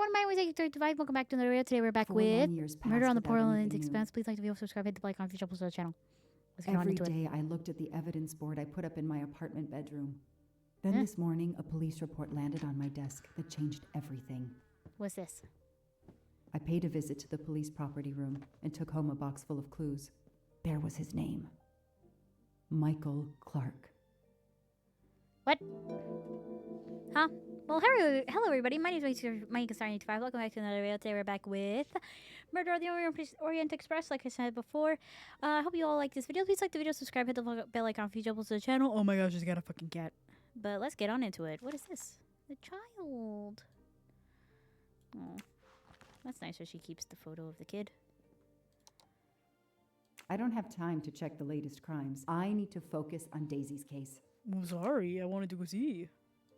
everyone, my name is 835. Welcome back to another video. Today we're back 4 with long years Murder on the passed without Portland anything new. Expanse. Please like the video, subscribe, hit the like on future episodes of the channel. Let's get on Every into it. day I looked at the evidence board I put up in my apartment bedroom. Then Huh? this morning, a police report landed on my desk that changed everything. What's this? I paid a visit to the police property room and took home a box full of clues. There was his name. Michael Clark. What? Huh? Well, hello everybody. My name is Mike 85. Welcome back to another video. Today we're back with Murder of the Orient Express, like I said before. I hope you all like this video. Please like the video, subscribe, hit the bell icon for future episodes of the channel. Oh my gosh, just got a fucking cat. But let's get on into it. What is this? The child. Oh, that's nice that she keeps the photo of the kid. I don't have time to check the latest crimes. I need to focus on Daisy's case. I'm sorry. I wanted to go see.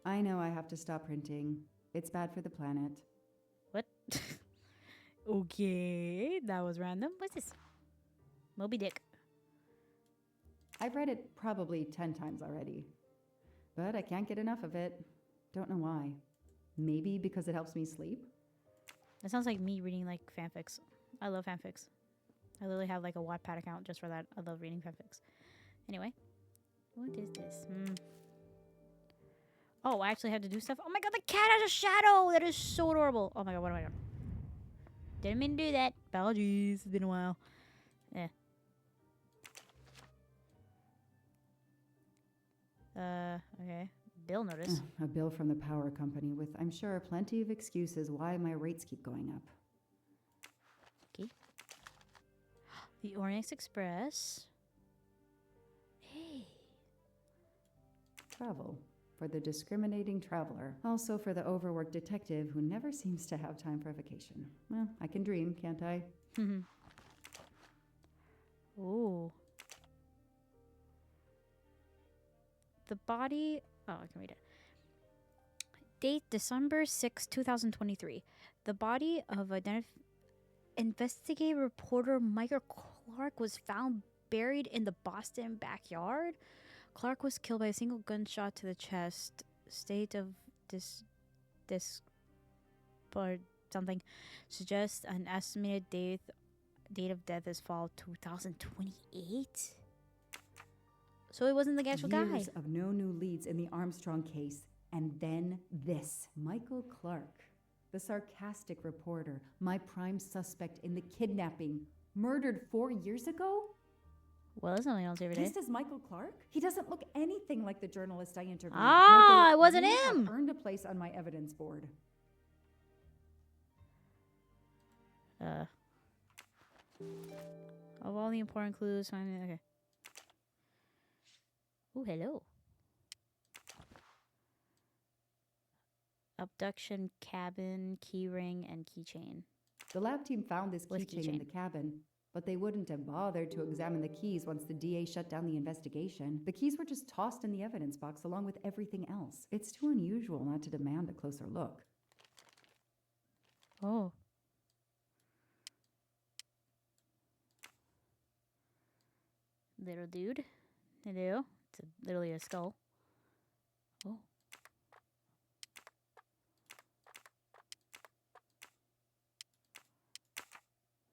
I know I have to stop printing. It's bad for the planet. What? Okay, that was random. What's this? Moby Dick. I've read it probably 10 times already. But I can't get enough of it. Don't know why. Maybe because it helps me sleep? That sounds like me reading like fanfics. I love fanfics. I literally have like a Wattpad account just for that. I love reading fanfics. Anyway, what is this? Oh, I actually have to do stuff. Oh my god, the cat has a shadow. That is so adorable. Oh my god, what am I doing? Didn't mean to do that. Apologies. It's been a while. Yeah. Okay. Bill notice. A bill from the power company with, I'm sure, plenty of excuses why my rates keep going up. Okay. The Orient Express. Hey. Travel. For the discriminating traveler. Also for the overworked detective who never seems to have time for a vacation. Well, I can dream, can't I? Ooh. The body... Oh, I can read it. Date December 6, 2023. The body of investigative reporter Michael Clark was found buried in the Boston backyard. Clark was killed by a single gunshot to the chest. State of or something suggests an estimated date of death is fall 2028. So it wasn't the actual guy. Years of no new leads in the Armstrong case, and then this. Michael Clark, the sarcastic reporter, my prime suspect in the kidnapping, murdered 4 years ago? Well, that's something else every day. This is Michael Clark? He doesn't look anything like the journalist I interviewed. Ah, Michael, it wasn't you him. have earned a place on my evidence board. Of all the important clues, okay. Oh, hello. Abduction, cabin, keyring, and keychain. The lab team found this With keychain in the cabin, but they wouldn't have bothered to examine the keys once the DA shut down the investigation. The keys were just tossed in the evidence box along with everything else. It's too unusual not to demand a closer look. Oh. Little dude. Hello. It's literally a skull. Oh.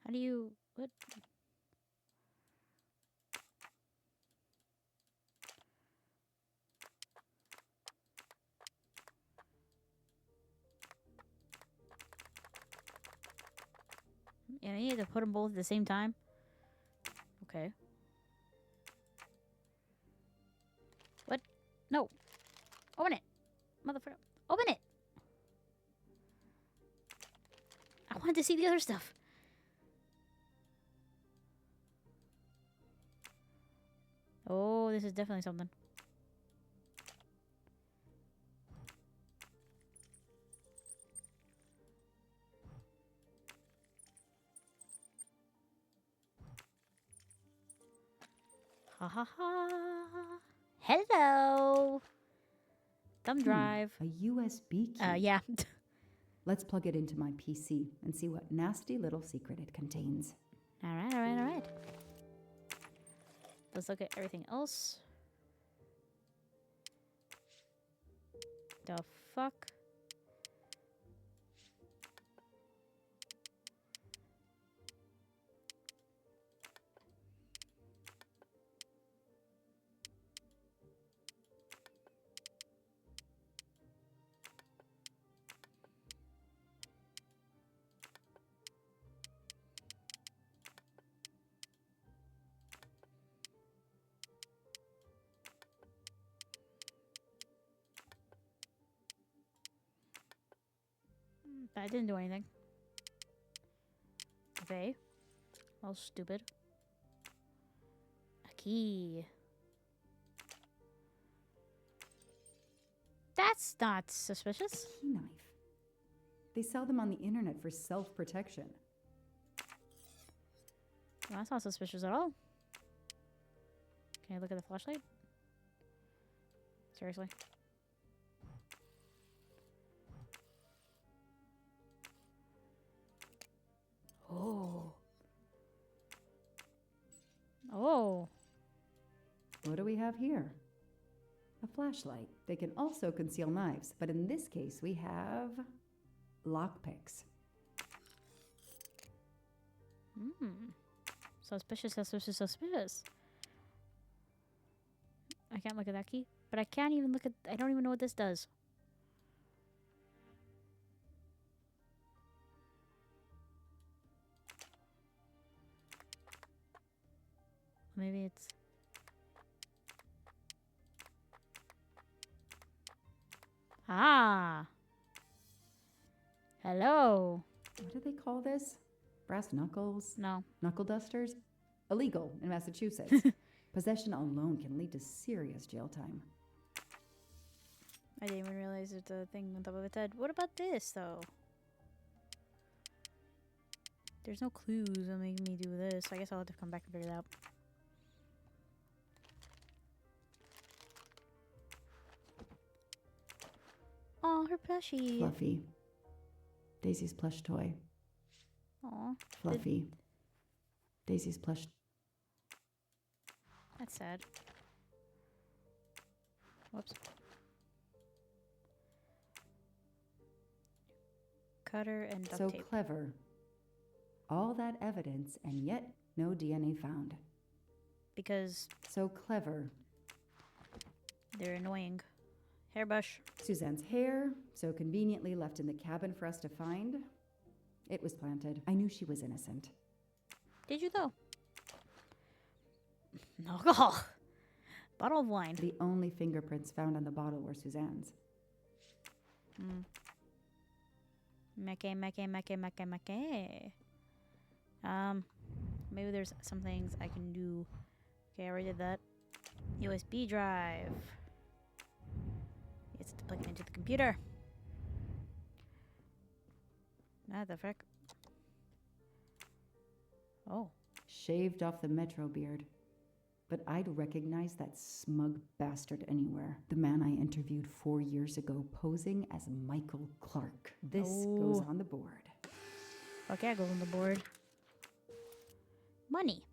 How do you... What? Yeah, you need to put them both at the same time. Okay. What? No. Open it. Motherfucker. Open it. I wanted to see the other stuff. Oh, this is definitely something. Ha ha ha. Hello. Thumb drive. A USB key. Yeah. Let's plug it into my PC and see what nasty little secret it contains. All right, all right, all right. Let's look at everything else. The fuck? That didn't do anything. Okay. Well, stupid. A key. That's not suspicious. Key knife. They sell them on the internet for self-protection. Well, that's not suspicious at all. Can I look at the flashlight? Seriously? Oh. Oh. What do we have here? A flashlight. They can also conceal knives, but in this case we have lockpicks. Suspicious, suspicious, suspicious. I can't look at that key, but I can't even look at... I don't even know what this does. Maybe it's... Ah! Hello! What do they call this? Brass knuckles? No. Knuckle dusters? Illegal in Massachusetts. Possession alone can lead to serious jail time. I didn't even realize there's a thing on top of its head. What about this, though? There's no clues that make me do this. I guess I'll have to come back and figure it out. Oh, her plushie. Fluffy. Daisy's plush toy. Aw, Fluffy. Daisy's plush. that's sad. Whoops. Cutter and duct So tape. clever. All that evidence and yet no DNA found. Because So clever. they're annoying. Hairbrush. Suzanne's hair, so conveniently left in the cabin for us to find. It was planted. I knew she was innocent. Did you, though? Alcohol. Bottle of wine. The only fingerprints found on the bottle were Suzanne's. Meke. Maybe there's some things I can do. Okay, I already did that. USB drive. It's to plug it into the computer. Ah, the frick. Oh. Shaved off the Metro beard. But I'd recognize that smug bastard anywhere. The man I interviewed 4 years ago posing as Michael Clark. This goes Oh. on the board. Okay, I go on the board. Money.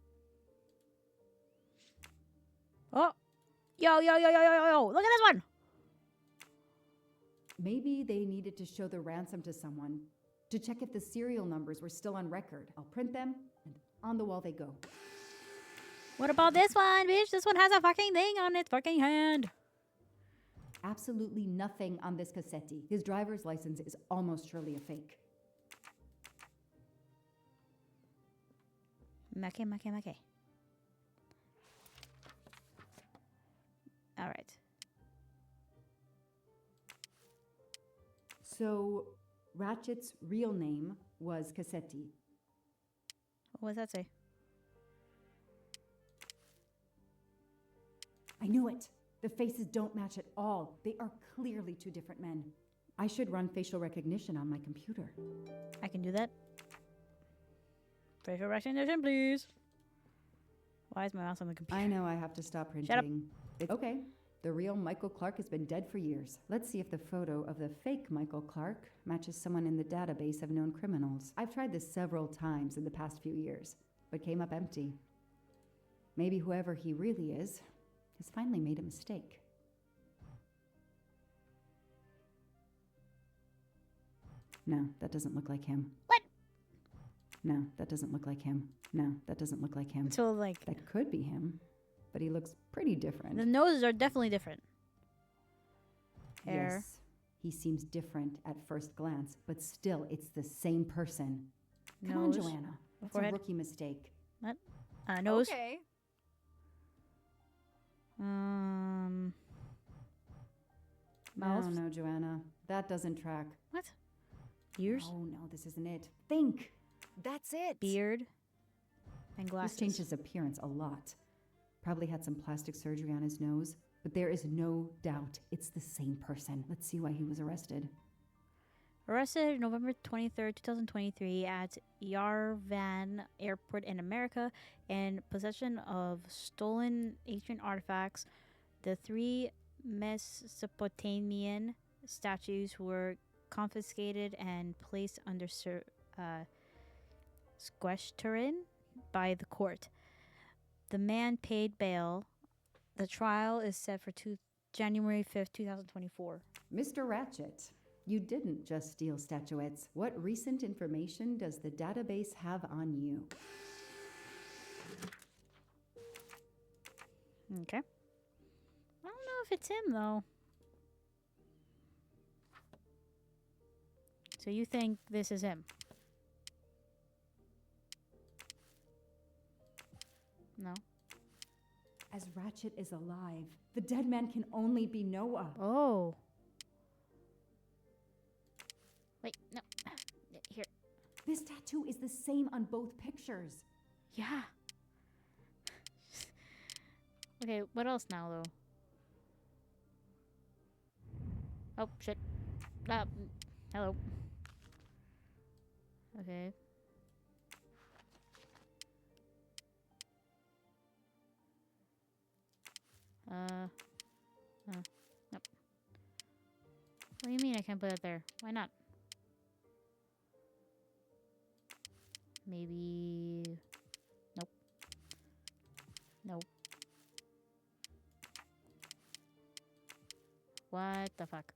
Oh. Yo. Look at this one. Maybe they needed to show the ransom to someone to check if the serial numbers were still on record. I'll print them, and on the wall they go. What about this one, bitch? This one has a fucking thing on its fucking hand. Absolutely nothing on this Cassetti. His driver's license is almost surely a fake. Meke. All right. So, Ratchet's real name was Cassetti. What does that say? I knew it. The faces don't match at all. They are clearly two different men. I should run facial recognition on my computer. I can do that. Facial recognition, please. Why is my mouse on the computer? I know I have to stop printing. Shut up. Okay. The real Michael Clark has been dead for years. Let's see if the photo of the fake Michael Clark matches someone in the database of known criminals. I've tried this several times in the past few years, but came up empty. Maybe whoever he really is has finally made a mistake. No, that doesn't look like him. What? No, that doesn't look like him. No, that doesn't look like him. So, like, That could be him, but he looks pretty different. the noses are definitely different. Hair. Yes, he seems different at first glance, but still, it's the same person. Come on, Nose. Joanna. That's Forehead. a rookie mistake. Nose. Okay. Mouth. No, Joanna. That doesn't track. What? Ears, Oh, no, this isn't it. Think! That's it. beard, and This glasses. changed his appearance a lot. Probably had some plastic surgery on his nose, but there is no doubt it's the same person. Let's see why he was arrested. Arrested November 23rd, 2023 at Yerevan Airport in America in possession of stolen ancient artifacts. The 3 Mesopotamian statues were confiscated and placed under sequestration by the court. The man paid bail. The trial is set for January 5th, 2024. Mr. Ratchet, you didn't just steal statuettes. What recent information does the database have on you? Okay. I don't know if it's him, though. So you think this is him? No. As Ratchet is alive, the dead man can only be Noah. Oh. Wait, no. Here. This tattoo is the same on both pictures. Yeah. Okay, what else now, though? Oh, shit. Hello. Okay. Nope. What do you mean I can't put it there? Why not? Maybe... Nope. Nope. What the fuck?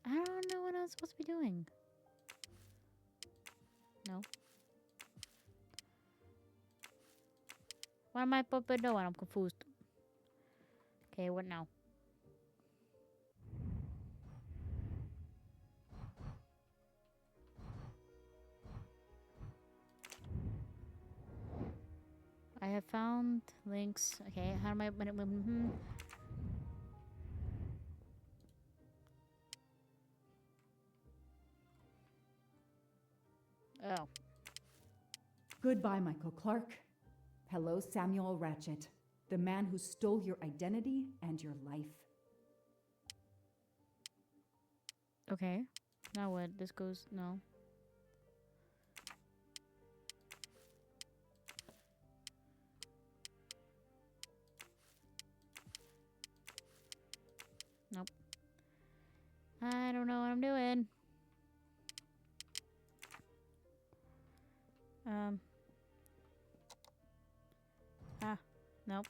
I don't know what I'm supposed to be doing. No. What am I supposed to be doing? I'm confused. Okay, what now? I have found links. Okay, how am I... Oh. Goodbye, Michael Clark. Hello, Samuel Ratchet, the man who stole your identity and your life. Okay. Now what? This goes... No. Nope. I don't know what I'm doing. Nope.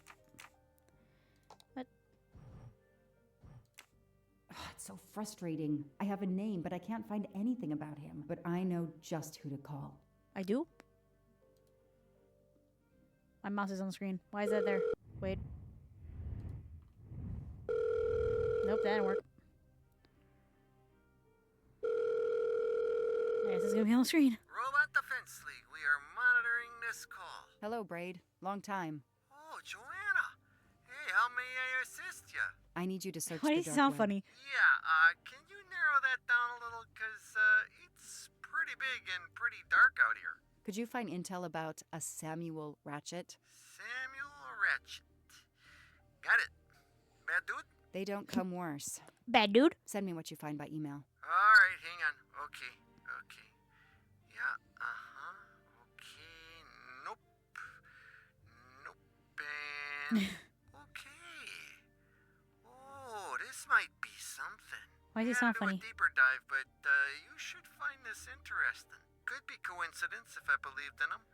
What? It's so frustrating. I have a name, but I can't find anything about him. But I know just who to call. I do? My mouse is on the screen. Why is that there? Wait. Nope, that didn't work. I guess it's gonna be on the screen. Robot Defense League, we are monitoring this call. Hello, Braid. Long time. Oh, Joanna. Hey, how may I assist you? I need you to search Why the does he dark sound web. funny? Yeah, can you narrow that down a little? Because, it's pretty big and pretty dark out here. Could you find intel about a Samuel Ratchet? Samuel Ratchet. Got it. Bad dude? They don't come worse. Bad dude? Send me what you find by email. Alright, hang on. Okay. Yeah, okay. Nope. And... okay. Oh, this might be something. Why does he Yeah, sound do funny? a deeper dive, but you should find this interesting. Could be coincidence if I believed in them.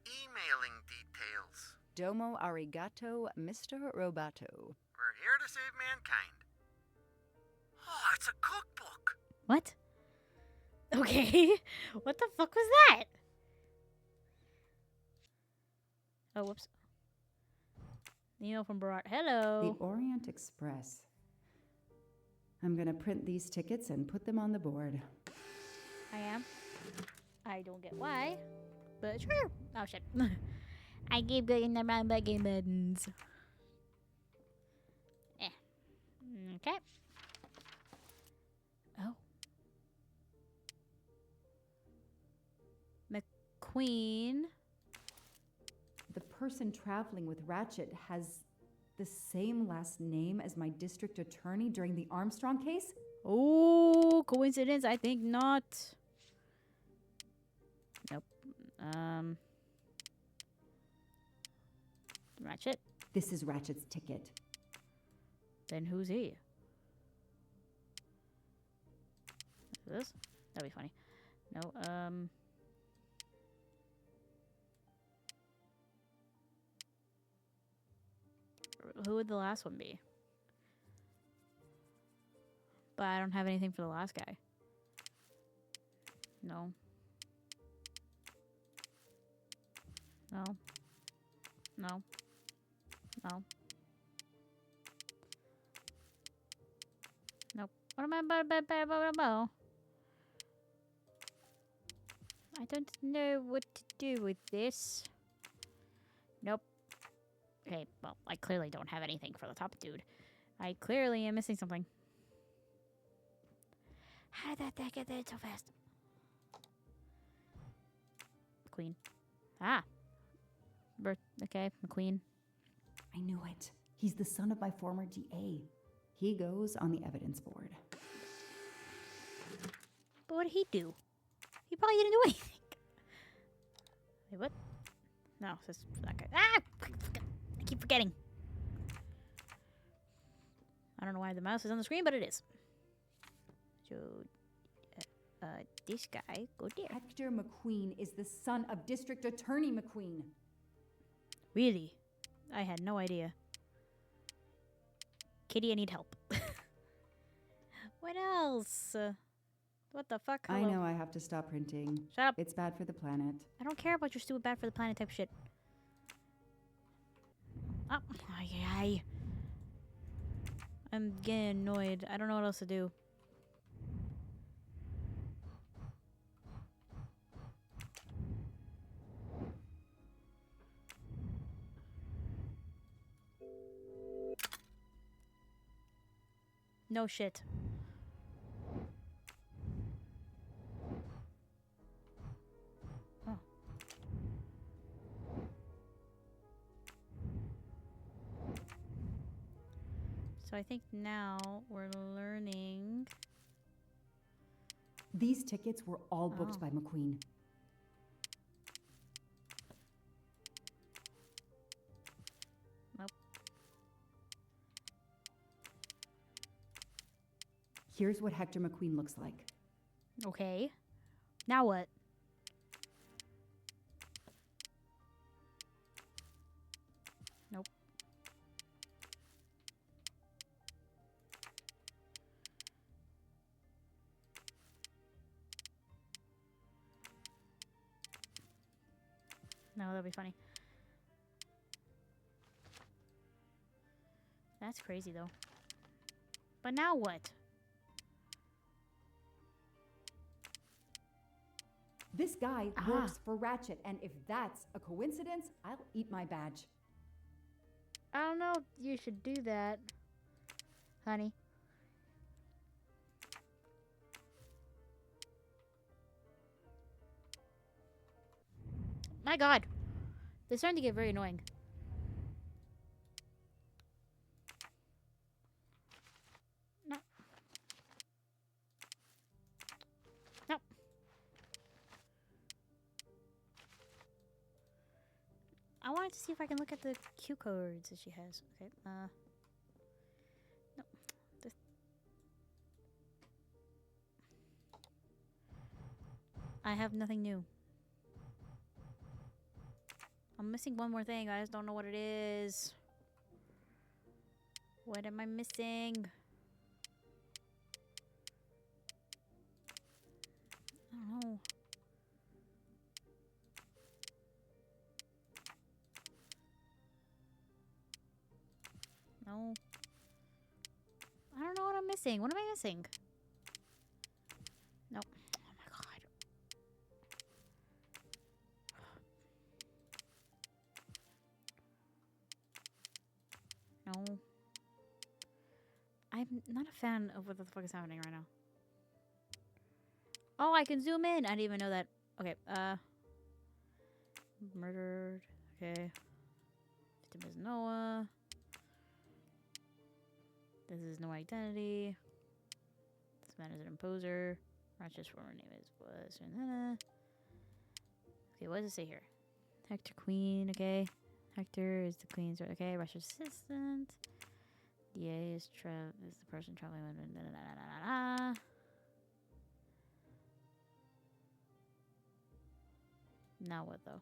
Emailing details. Domo arigato, Mr. Roboto. We're here to save mankind. Oh, it's a cookbook. What? Okay. What the fuck was that? Oh, whoops. Email from Barat. Hello. The Orient Express. I'm gonna print these tickets and put them on the board. I am. I don't get why, but sure. Oh shit. I keep getting the wrong buttons. Okay. Oh. McQueen. The person traveling with Ratchet has the same last name as my district attorney during the Armstrong case? Oh, coincidence? I think not. Nope. Ratchet? This is Ratchet's ticket. Then who's he? This? That'd be funny. No, who would the last one be? But I don't have anything for the last guy. No. No. No. No. Nope. What am I about? I don't know what to do with this. Nope. Okay, well, I clearly don't have anything for the top dude. I clearly am missing something. How did that get there so fast? McQueen. Ah. Okay, McQueen. I knew it. He's the son of my former DA. He goes on the evidence board. But what did he do? He probably didn't do anything. Wait, what? No, it's just for that guy. Ah! I keep forgetting. I don't know why the mouse is on the screen, but it is. So, this guy, go there. Hector McQueen is the son of District Attorney McQueen. Really? I had no idea. Kitty, I need help. What else? What the fuck? I Hello. know I have to stop printing. Shut up. It's bad for the planet. I don't care about your stupid bad for the planet type shit. Oh, ay. I'm getting annoyed. I don't know what else to do. No shit. Oh. So I think now we're learning. These tickets were all booked Oh. by McQueen. Nope. Here's what Hector McQueen looks like. Okay. Now what? Nope. No, that'd be funny. That's crazy though. But now what? This guy Ah. works for Ratchet, and if that's a coincidence, I'll eat my badge. I don't know if you should do that, honey. My god. They're starting to get very annoying. No. No. I wanted to see if I can look at the cue cards that she has. Okay, no. This. I have nothing new. I'm missing one more thing. I just don't know what it is. What am I missing? I don't know. No. I don't know what I'm missing. What am I missing? Nope. Oh my god. No. I'm not a fan of what the fuck is happening right now. Oh, I can zoom in. I didn't even know that. Okay, Murdered. Okay. Victim is Noah. This is no identity. This man is an imposer. Ratchet's former name was. Okay, what does it say here? Hector Queen, okay. Hector is the queen's. Okay, Russia's assistant. DA is the person traveling. Now what though?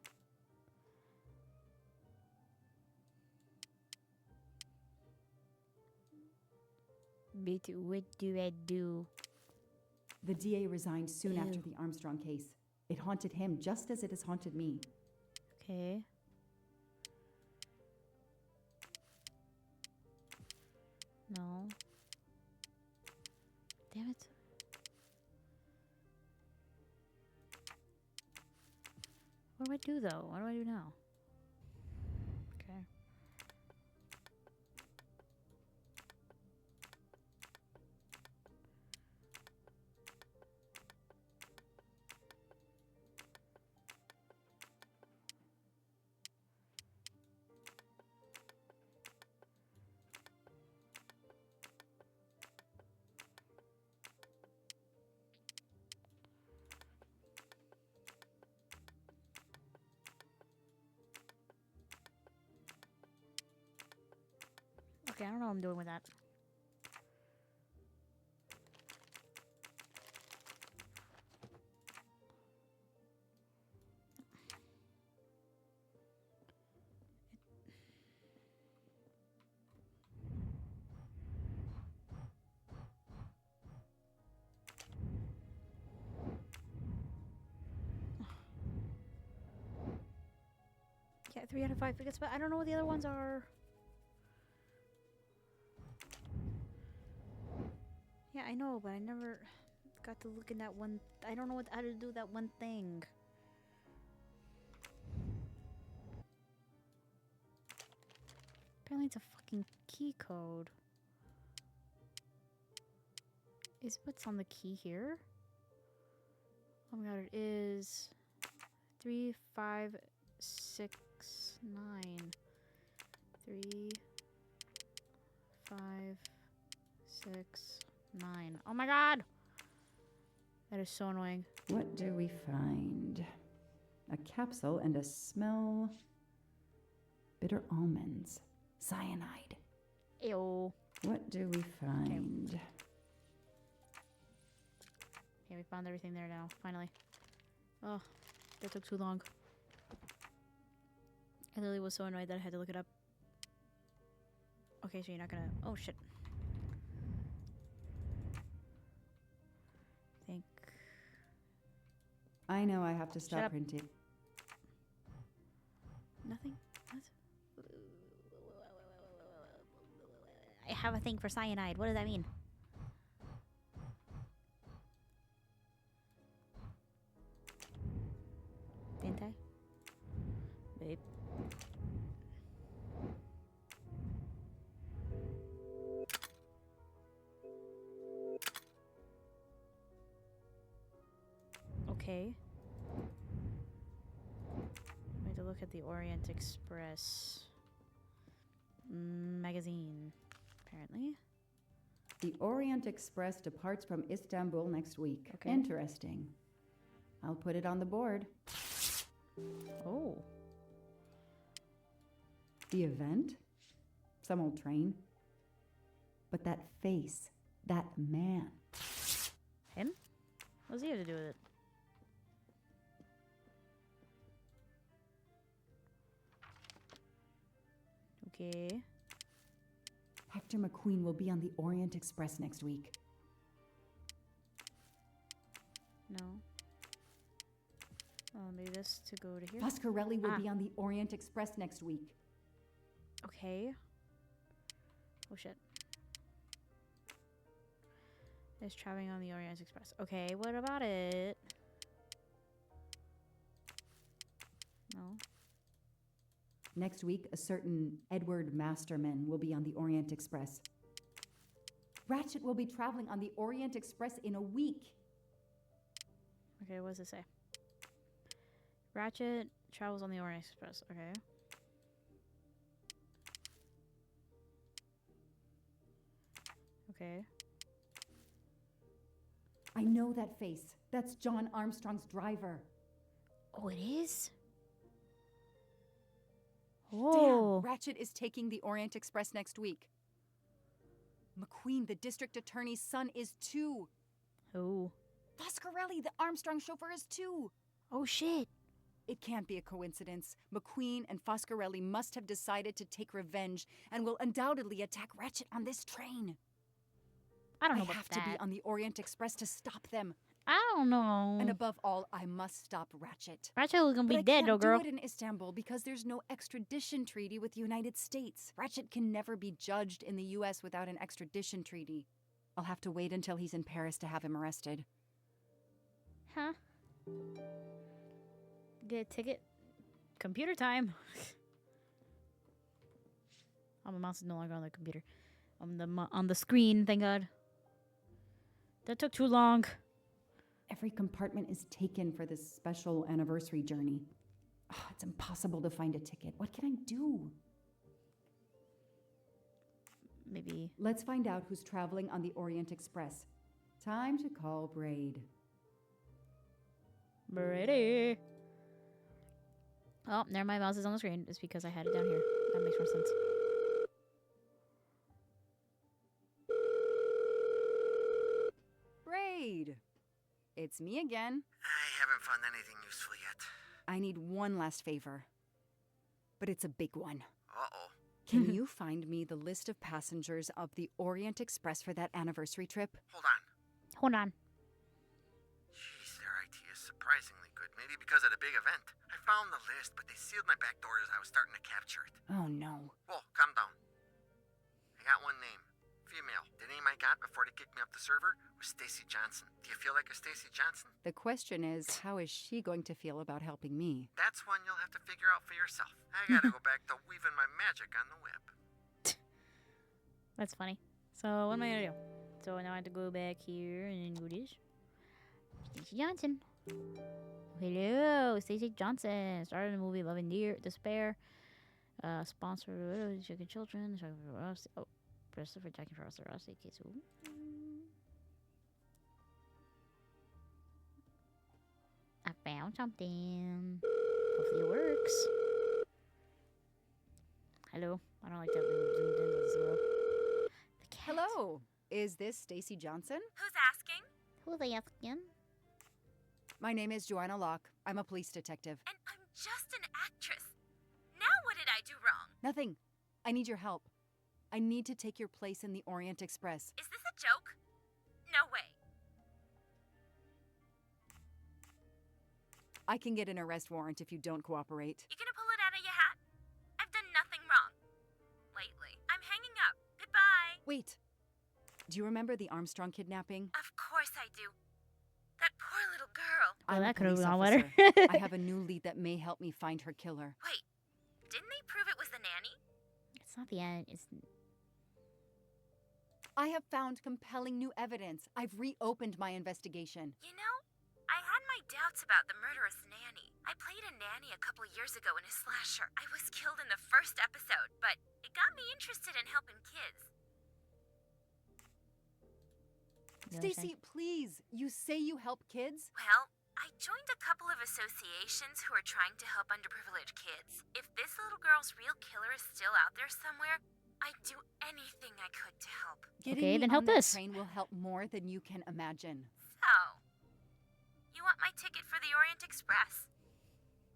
What do I do? The DA resigned soon Ew. after the Armstrong case. It haunted him just as it has haunted me. Okay. No. Damn it. What do I do though? What do I do now? Okay. Okay, I don't know what I'm doing with that. Yeah, 3 out of 5 tickets, but I don't know what the other ones are. Yeah, I know, but I never got to look in that one. I don't know how to do that one thing. Apparently it's a fucking key code. Is what's on the key here? Oh my god, it is 3, 5, 6, 9. 3, 5, 6, 9. Oh my god! That is so annoying. What do we find? A capsule and a smell. Bitter almonds. Cyanide. Ew. What do we find? Okay, we found everything there now, finally. Oh, that took too long. I literally was so annoyed that I had to look it up. Okay, so you're not gonna... Oh, shit. Think... I know I have to Shut stop up. printing. Nothing? What? I have a thing for cyanide. What does that mean? Didn't I? Babe. Okay. I have to look at the Orient Express magazine, apparently. The Orient Express departs from Istanbul next week. Okay. Interesting. I'll put it on the board. Oh. The event? Some old train. But that face, that man. Him? What does he have to do with it? Okay. Hector McQueen will be on the Orient Express next week. No. Maybe this to go to here. Foscarelli will be on the Orient Express next week. Okay. Oh shit. Is traveling on the Orient Express. Okay, what about it? No. Next week, a certain Edward Masterman will be on the Orient Express. Ratchet will be traveling on the Orient Express in a week. Okay, what does it say? Ratchet travels on the Orient Express. Okay. Okay. I know that face. That's John Armstrong's driver. Oh, it is? Damn, Oh. Ratchet is taking the Orient Express next week. McQueen, the district attorney's son, is too. Oh. Foscarelli, the Armstrong chauffeur, is too. Oh, shit. It can't be a coincidence. McQueen and Foscarelli must have decided to take revenge and will undoubtedly attack Ratchet on this train. I don't know I about have that. to be on the Orient Express to stop them. I don't know. And above all, I must stop Ratchet. Ratchet was gonna be But I dead, can't though, girl. do it in Istanbul because there's no extradition treaty with the United States. Ratchet can never be judged in the U.S. without an extradition treaty. I'll have to wait until he's in Paris to have him arrested. Huh? Get a ticket. Computer time. Oh, my mouse is no longer on the computer. On the screen, thank God. That took too long. Every compartment is taken for this special anniversary journey. Oh, it's impossible to find a ticket. What can I do? Maybe. Let's find out who's traveling on the Orient Express. Time to call Braid. Ready. Oh, there my mouse is on the screen. It's because I had it down here. That makes more sense. Braid! It's me again. I haven't found anything useful yet. I need one last favor. But it's a big one. Uh-oh. Can you find me the list of passengers of the Orient Express for that anniversary trip? Hold on. Hold on. Jeez, their IT is surprisingly good. Maybe because of the big event. I found the list, but they sealed my back door as I was starting to capture it. Oh no. Whoa, calm down. I got one name. Female. The name I got before they kicked me off the server was Stacy Johnson. Do you feel like a Stacy Johnson? The question is, how is she going to feel about helping me? That's one you'll have to figure out for yourself. I gotta go back to weaving my magic on the web. That's funny. So what am I gonna do? So now I have to go back here and do this. Stacey Johnson. Hello, Stacey Johnson. Started the movie Love and Despair. Sponsored Chicken Children. Oh, Christopher Jackie Frost. Okay, so. I found something. Hopefully it works. Hello. I don't like that being zoomed in as well. The cat. Hello. Is this Stacy Johnson? Who's asking? Who are they asking? My name is Joanna Locke. I'm a police detective. And I'm just an actress. Now what did I do wrong? Nothing. I need your help. I need to take your place in the Orient Express. Is this a joke? No way. I can get an arrest warrant if you don't cooperate. You gonna pull it out of your hat? I've done nothing wrong. Lately. I'm hanging up. Goodbye. Wait. Do you remember the Armstrong kidnapping? Of course I do. That poor little girl. Well, I'm a that could've police gone officer. better. I have a new lead that may help me find her killer. Wait, didn't they prove it was the nanny? It's not the end. It's I have found compelling new evidence. I've reopened my investigation. You know, I had my doubts about the murderous nanny. I played a nanny a couple years ago in a slasher. I was killed in the first episode, but it got me interested in helping kids. Stacy, please. You say you help kids? Well, I joined a couple of associations who are trying to help underprivileged kids. If this little girl's real killer is still out there somewhere, I'd do anything I could to help. Getting Okay, me then on help that this. train will help more than you can imagine. So, you want my ticket for the Orient Express?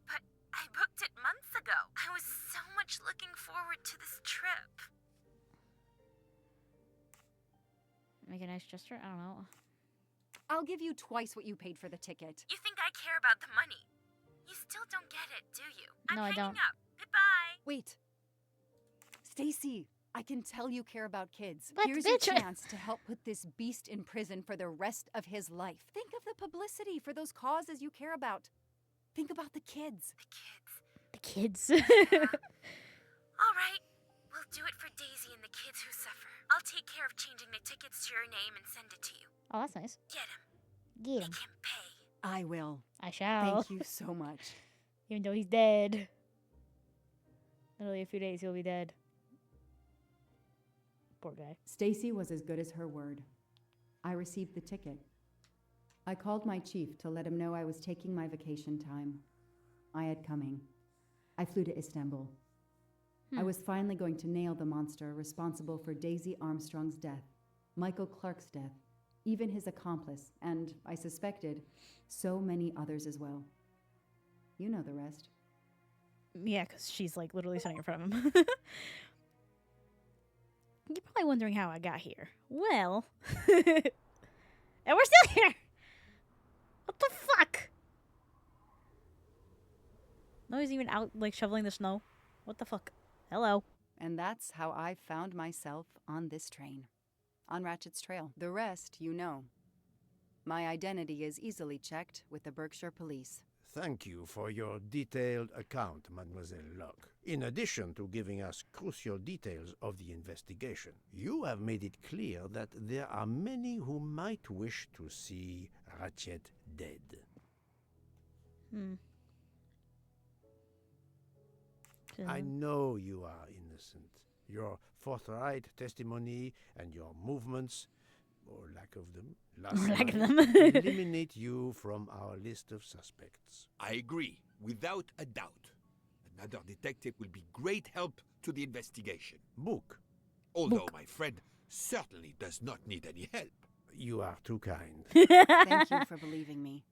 But I booked it months ago. I was so much looking forward to this trip. make a nice gesture. I don't know. I'll give you twice what you paid for the ticket. You think I care about the money? You still don't get it, do you? I'm No, I hanging don't. up. Goodbye. Wait. Stacy, I can tell you care about kids. But Here's bitch- your chance to help put this beast in prison for the rest of his life. Think of the publicity for those causes you care about. Think about the kids. The kids. The kids. All right. We'll do it for Daisy and the kids who suffer. I'll take care of changing the tickets to your name and send it to you. Oh, that's nice. Get him. Get Make him. him pay. I will. I shall. Thank you so much. Even though he's dead. Literally a few days, he'll be dead. Poor guy. Stacy was as good as her word. I received the ticket. I called my chief to let him know I was taking my vacation time. I had coming. I flew to Istanbul. I was finally going to nail the monster responsible for Daisy Armstrong's death, Michael Clark's death, even his accomplice, and, I suspected, so many others as well. You know the rest. Yeah, because she's like literally sitting in front of him. You're probably wondering how I got here. Well, and we're still here. What the fuck? No, he's even out like shoveling the snow. What the fuck? Hello. And that's how I found myself on this train. On Ratchet's trail. The rest, you know. My identity is easily checked with the Berkshire Police. Thank you for your detailed account, Mademoiselle Locke. In addition to giving us crucial details of the investigation, you have made it clear that there are many who might wish to see Ratchet dead. I know you are innocent. Your forthright testimony and your movements, or lack of them, last night, eliminate you from our list of suspects. I agree, without a doubt. Another detective will be great help to the investigation. Book. Although my friend certainly does not need any help. You are too kind. Thank you for believing me.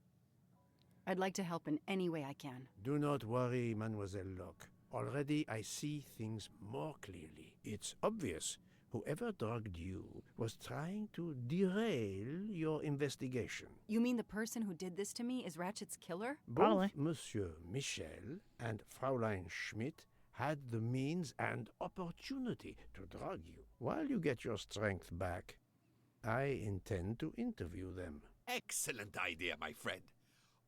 I'd like to help in any way I can. Do not worry, Mademoiselle Locke. Already I see things more clearly. It's obvious whoever drugged you was trying to derail your investigation. You mean the person who did this to me is Ratchet's killer? Probably. Both Monsieur Michel and Fraulein Schmidt had the means and opportunity to drug you. While you get your strength back, I intend to interview them. Excellent idea, my friend.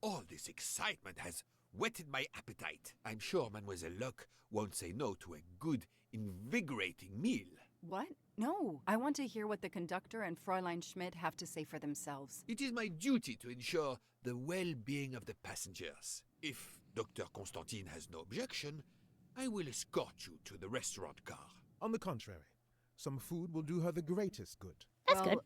All this excitement has whetted my appetite. I'm sure Mademoiselle Locke won't say no to a good, invigorating meal. What? No. I want to hear what the conductor and Fräulein Schmidt have to say for themselves. It is my duty to ensure the well-being of the passengers. If Dr. Constantine has no objection, I will escort you to the restaurant car. On the contrary, some food will do her the greatest good. That's good.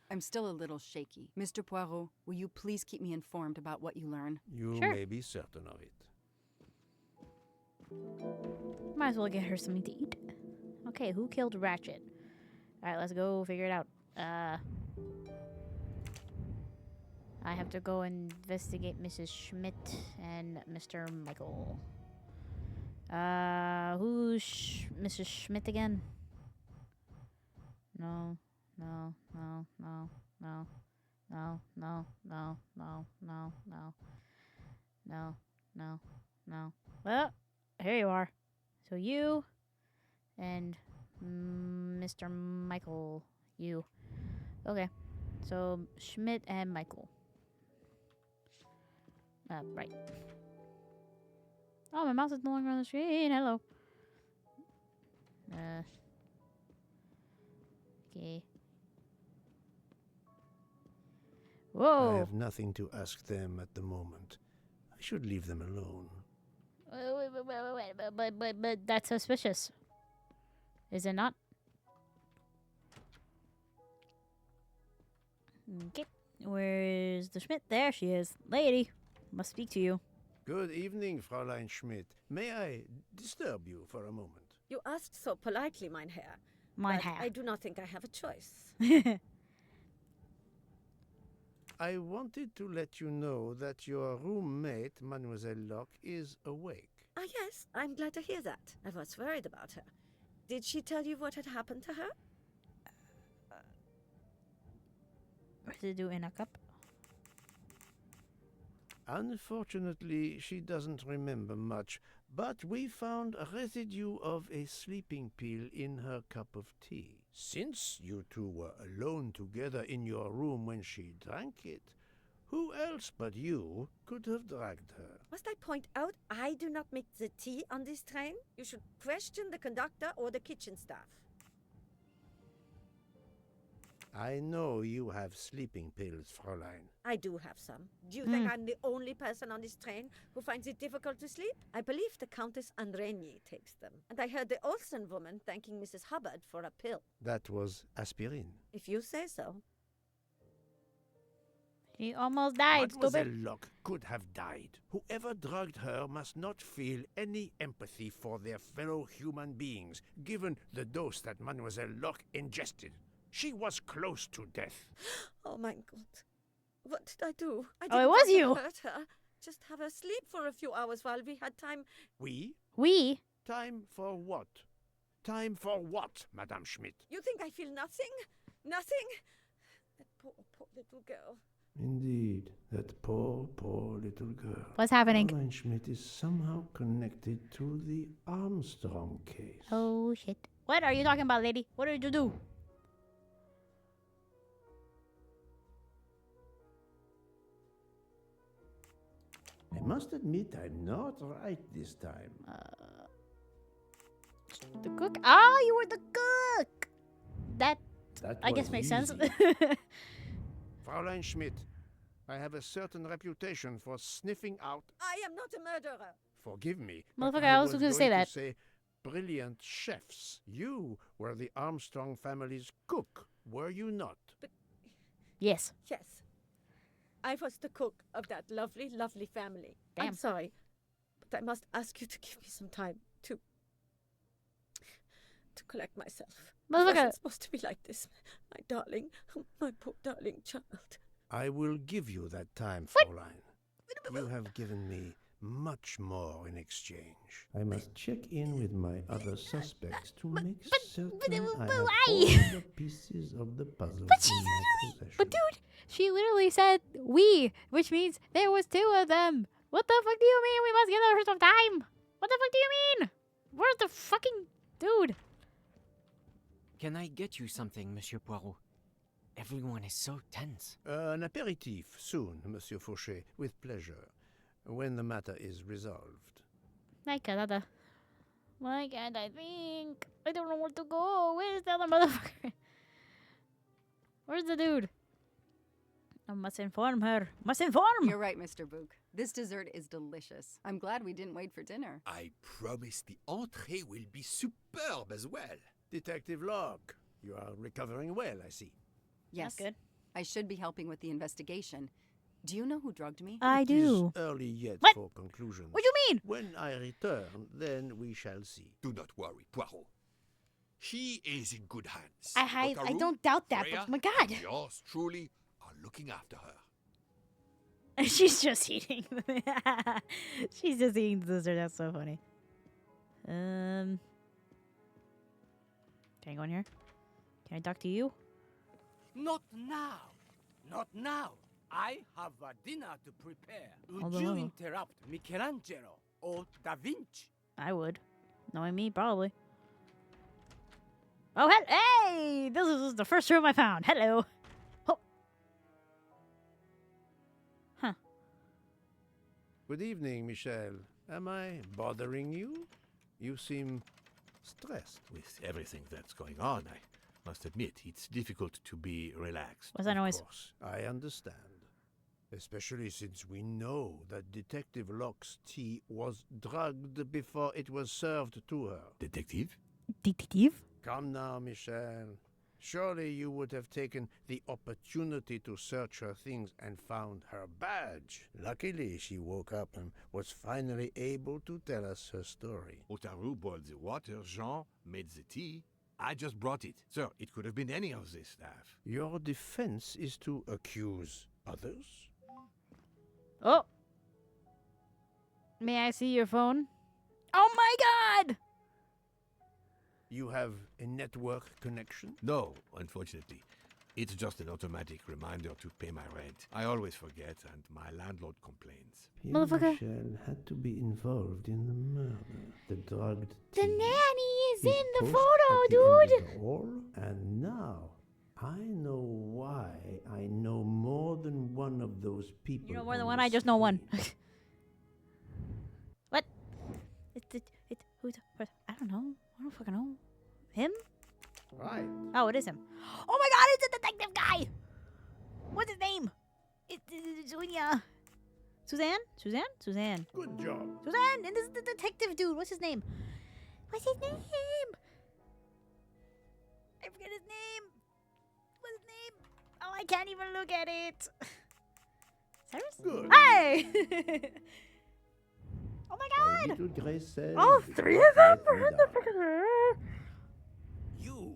I'm still a little shaky. Mr. Poirot, will you please keep me informed about what you learn? You Sure. may be certain of it. Might as well get her something to eat. Okay, who killed Ratchet? Alright, let's go figure it out. I have to go investigate Mrs. Schmidt and Mr. Michael. Who's Mrs. Schmidt again? No, no, no, no, no, no, no, no, no, no, no, no, no, no. Well, here you are. So you and Mr. Michael, you. Okay, so Schmidt and Michael. Right. Oh, my mouse is no longer on the screen. Hello. Okay. I Whoa. have nothing to ask them at the moment. I should leave them alone. But that's suspicious. Is it not? Okay. Where's the Schmidt? There she is. Lady. Must speak to you. Good evening, Fräulein Schmidt. May I disturb you for a moment? You asked so politely, mein Herr. Mein but Herr. I do not think I have a choice. I wanted to let you know that your roommate, Mademoiselle Locke, is awake. Ah, yes, I'm glad to hear that. I was worried about her. Did she tell you what had happened to her? Residue in a cup. Unfortunately, she doesn't remember much, but we found a residue of a sleeping pill in her cup of tea. Since you two were alone together in your room when she drank it, who else but you could have dragged her? Must I point out I do not make the tea on this train? You should question the conductor or the kitchen staff. I know you have sleeping pills, Fräulein. I do have some. Do you think I'm the only person on this train who finds it difficult to sleep? I believe the Countess Andreni takes them. And I heard the Olsen woman thanking Mrs. Hubbard for a pill. That was aspirin. If you say so. She almost died, Mademoiselle stupid. Locke could have died. Whoever drugged her must not feel any empathy for their fellow human beings, given the dose that Mademoiselle Locke ingested. She was close to death. Oh my God. What did I do? I Oh, it didn't was want to you. hurt her. Just have her sleep for a few hours while we had time. We? We? Time for what? Time for what, Madame Schmidt? You think I feel nothing? Nothing? That poor little girl. Indeed, that poor, poor little girl. What's happening? Fräulein Schmidt is somehow connected to the Armstrong case. Oh, shit. What are you talking about, lady? What did you do? I must admit I'm not right this time. The cook? Ah, you were the cook! That, That I guess, was makes sense. easy. Fräulein Schmidt, I have a certain reputation for sniffing out. I am not a murderer. Forgive me. but Motherfucker, I was was gonna say going that. to say brilliant chefs. You were the Armstrong family's cook, were you not? Yes. Yes. I was the cook of that lovely, lovely family. Damn. I'm sorry, but I must ask you to give me some time to collect myself. It Motherfucker. wasn't supposed to be like this. My darling, my poor darling child. I will give you that time, Fräulein. You have given me much more in exchange. I must check in with my other suspects to make certain I have why? all the pieces of the puzzle in my possession. But dude, she literally said we, which means there was two of them. What the fuck do you mean we must give her some time? What the fuck do you mean? Where's the fucking dude? Can I get you something, Monsieur Poirot? Everyone is so tense. An aperitif soon, Monsieur Fauchet, with pleasure, when the matter is resolved. My God, why can't I think? I don't know where to go. Where's the other motherfucker? Where's the dude? I must inform her. Must inform! You're right, Mr. Book. This dessert is delicious. I'm glad we didn't wait for dinner. I promise the entrée will be superb as well. Detective Locke, you are recovering well, I see. Yes. That's good. I should be helping with the investigation. Do you know who drugged me? I It is do. early yet What? for conclusions. What do you mean? When I return, then we shall see. Do not worry, Poirot. She is in good hands. I Dr. Roux, don't doubt that, Freya, but my God. and yours truly are looking after her. She's just eating. She's just eating the dessert. That's so funny. Can I go in here? Can I talk to you? Not now. Not now. I have a dinner to prepare. Would Hold you on. interrupt Michelangelo or Da Vinci? I would. Knowing me, probably. Oh, hey! This is the first room I found. Hello. Oh. Huh. Good evening, Michel. Am I bothering you? You seem stressed. With everything that's going on, I must admit it's difficult to be relaxed. What's that noise? Of course, I understand. Especially since we know that Detective Locke's tea was drugged before it was served to her. Detective? Detective? Come now, Michel. Surely you would have taken the opportunity to search her things and found her badge. Luckily, she woke up and was finally able to tell us her story. Otaru boiled the water, Jean made the tea. I just brought it. Sir, it could have been any of the staff. Your defense is to accuse others? Oh. May I see your phone? Oh my God! You have a network connection? No, unfortunately. It's just an automatic reminder to pay my rent. I always forget, and my landlord complains. Motherfucker. Michel had to be involved in the murder. The drugged The tea, nanny is his in the post photo, at the end dude! of the hall, and now I know why I know more than one of those people. You know more than on one? the I just know one. street. Who's what? I don't know. I don't fucking know. Him? Right. Oh, it is him. Oh my god, it's a detective guy! What's his name? It's Suzanne? Suzanne. Good job. Suzanne! And this is the detective dude. What's his name? What's his name? I forget his name. What's his name? Oh, I can't even look at it. Cyrus? Good. Hey! Oh my My god! little gray cell All did three not of them let are me in the down. freaking. You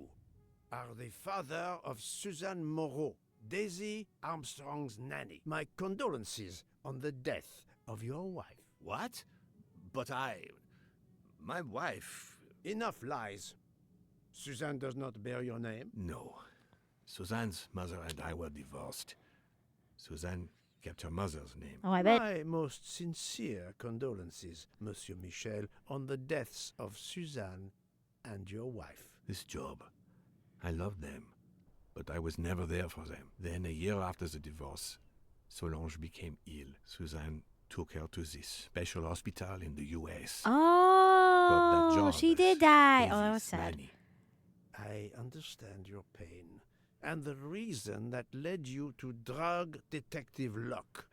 are the father of Suzanne Moreau, Daisy Armstrong's nanny. My condolences on the death of your wife. What? But my wife... Enough lies. Suzanne does not bear your name. No. Suzanne's mother and I were divorced. Suzanne kept her mother's name. Oh, I bet. My most sincere condolences, Monsieur Michel, on the deaths of Suzanne and your wife. This job, I loved them, but I was never there for them. Then, a year after the divorce, Solange became ill. Suzanne took her to this special hospital in the U.S. Oh, job she as did die. Oh, that Daisy's was sad. nanny. I understand your pain and the reason that led you to drug detective luck.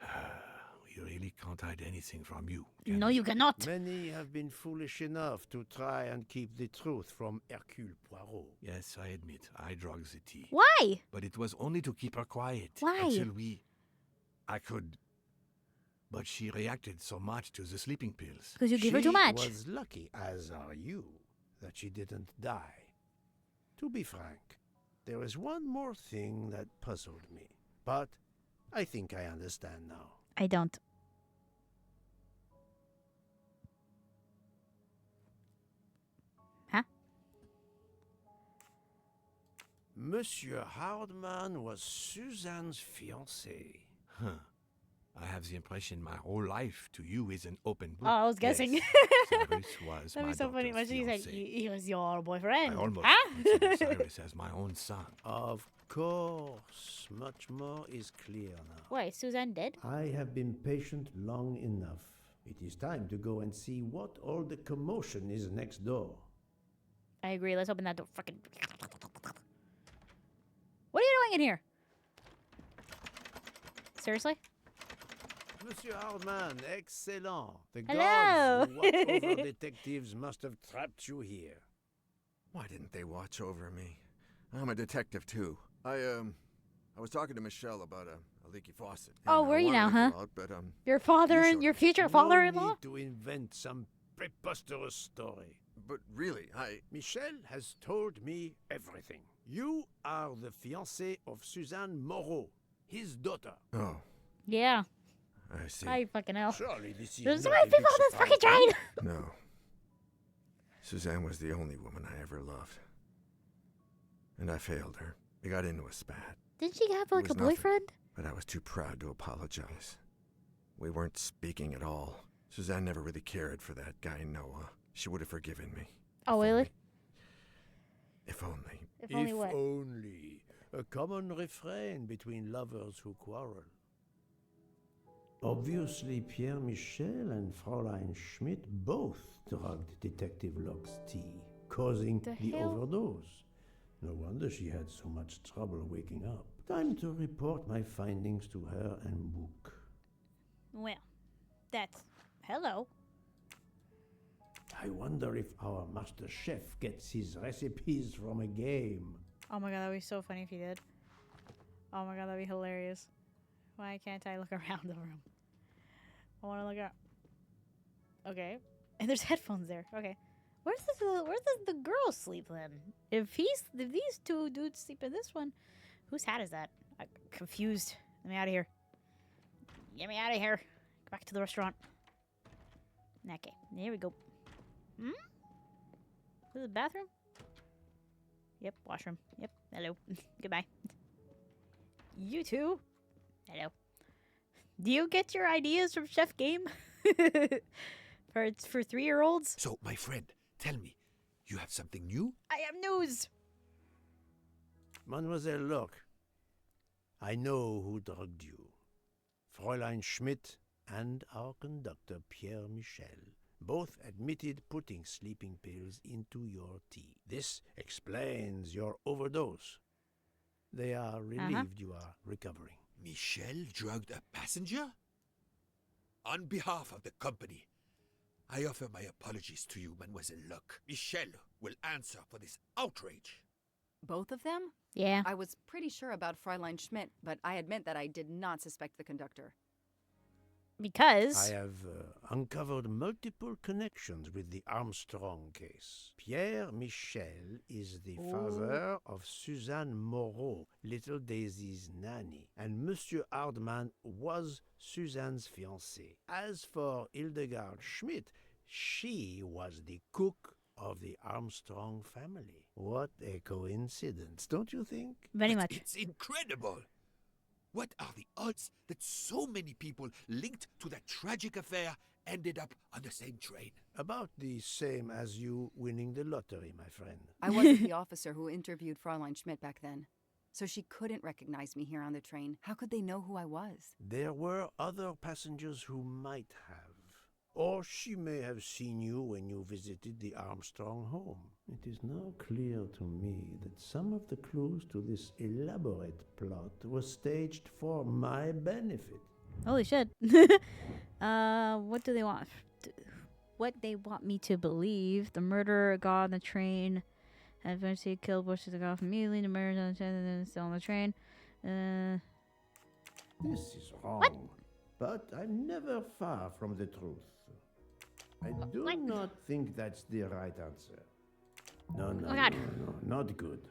We really can't hide anything from you. No, you cannot. Many have been foolish enough to try and keep the truth from Hercule Poirot. Yes, I admit, I drugged the tea. Why? But it was only to keep her quiet. Why? Until I could... But she reacted so much to the sleeping pills. Because you gave her too much. She was lucky, as are you, that she didn't die. To be frank, there is one more thing that puzzled me, but I think I understand now. I don't. Huh? Monsieur Hardman was Suzanne's fiancé. Huh. I have the impression my whole life to you is an open book. Oh, I was guessing. Yes, Cyrus was That'd my be so funny. daughter's When she's like, fiancé. he was your boyfriend. I almost huh? consider Cyrus as my own son. Of course, much more is clear now. Wait, Suzanne dead? I have been patient long enough. It is time to go and see what all the commotion is next door. I agree. Let's open that door. Fucking. What are you doing in here? Seriously? Monsieur Hardman, excellent. The Hello. guards who watch over detectives must have trapped you here. Why didn't they watch over me? I'm a detective too. I was talking to Michelle about a leaky faucet. Oh, and I were you wanted now, to huh? go out, but Your father you and your showed future No father-in-law? need to invent some preposterous story. but really, Michel has told me everything. You are the fiancé of Suzanne Moreau, his daughter. Oh, Yeah. I see. I fucking hell. Surely this is There's so not many a big people on this fucking surprise. train. No. Suzanne was the only woman I ever loved. And I failed her. We got into a spat, Didn't she have like was a nothing. boyfriend? but I was too proud to apologize. We weren't speaking at all. Suzanne never really cared for that guy, Noah. She would have forgiven me. Oh, really? If only. If only what? only. A common refrain between lovers who quarrel. Obviously, Pierre Michel and Fräulein Schmidt both drugged Detective Locke's tea, causing The the hell? overdose. No wonder she had so much trouble waking up. Time to report my findings to her and Book. Well, that's... Hello. I wonder if our master chef gets his recipes from a game. Oh my god, that'd be so funny if you did. Oh my god, that'd be hilarious. Why can't I look around the room? I want to look around. Okay. And there's headphones there. Okay. Where's the girl sleep then? If these two dudes sleep in this one, whose hat is that? I'm confused. Let me out of here. Get me out of here. Go back to the restaurant. Okay. There we go. Hmm? This is the bathroom? Yep, washroom. Yep. Hello. Goodbye. You too. Hello. Do you get your ideas from Chef Game? for 3-year-olds? So, my friend, tell me, you have something new? I have news. Mademoiselle Locke, I know who drugged you. Fräulein Schmidt and our conductor, Pierre Michel. both admitted putting sleeping pills into your tea. This explains your overdose. They are relieved you are recovering. Michel drugged a passenger? On behalf of the company, I offer my apologies to you, Mademoiselle Locke. Michel will answer for this outrage. Both of them? Yeah. I was pretty sure about Fräulein Schmidt, but I admit that I did not suspect the conductor. Because I have uncovered multiple connections with the Armstrong case. Pierre Michel is the father of Suzanne Moreau, little Daisy's nanny, and Monsieur Hardman was Suzanne's fiancé. As for Hildegard Schmidt, she was the cook of the Armstrong family. What a coincidence, don't you think? very But much. It's incredible. What are the odds that so many people linked to that tragic affair ended up on the same train? About the same as you winning the lottery, my friend. I wasn't the officer who interviewed Fräulein Schmidt back then, so she couldn't recognize me here on the train. How could they know who I was? There were other passengers who might have. Or she may have seen you when you visited the Armstrong home. It is now clear to me that some of the clues to this elaborate plot were staged for my benefit. Holy shit. What do they want? What they want me to believe? The murderer got on the train, and eventually killed Bush to go off immediately. The murderer still on the train. This is wrong. But I'm never far from the truth. I do not think that's the right answer. No, Oh, God. no, not good.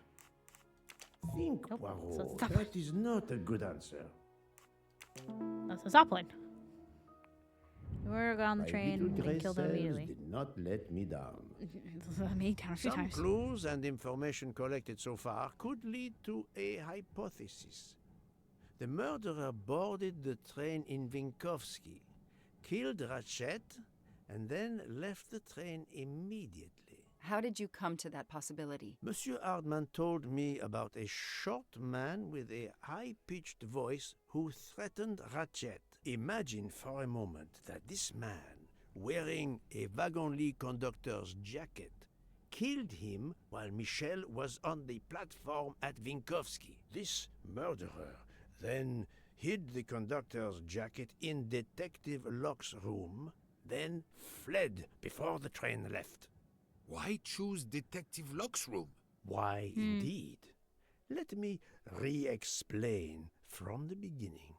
Think, Nope, so Poirot. stop. That is not a good answer. That's the stop line. The murderer got on the My train little gray and killed him cells immediately. did not let me down. Me down a few Some times. clues and information collected so far could lead to a hypothesis. The murderer boarded the train in Vinkovsky, killed Ratchet, and then left the train immediately. How did you come to that possibility? Monsieur Hardman told me about a short man with a high-pitched voice who threatened Ratchet. Imagine for a moment that this man, wearing a wagon-lit conductor's jacket, killed him while Michel was on the platform at Vinkovsky. This murderer then hid the conductor's jacket in Detective Locke's room, then fled before the train left. Why choose Detective Locke's room? Why, indeed. Let me re-explain from the beginning.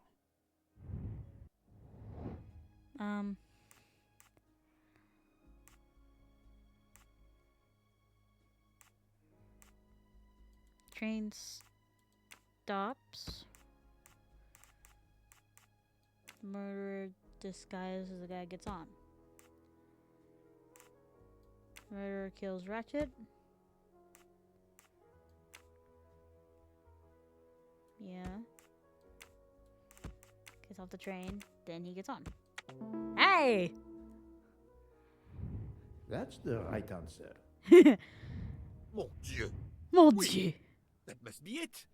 Train stops. Murderer disguised as the guy gets on. Murderer kills Ratchet. Yeah. Gets off the train, then he gets on. Hey! That's the right answer. Mon Dieu! Mon Oui. Dieu! That must be it.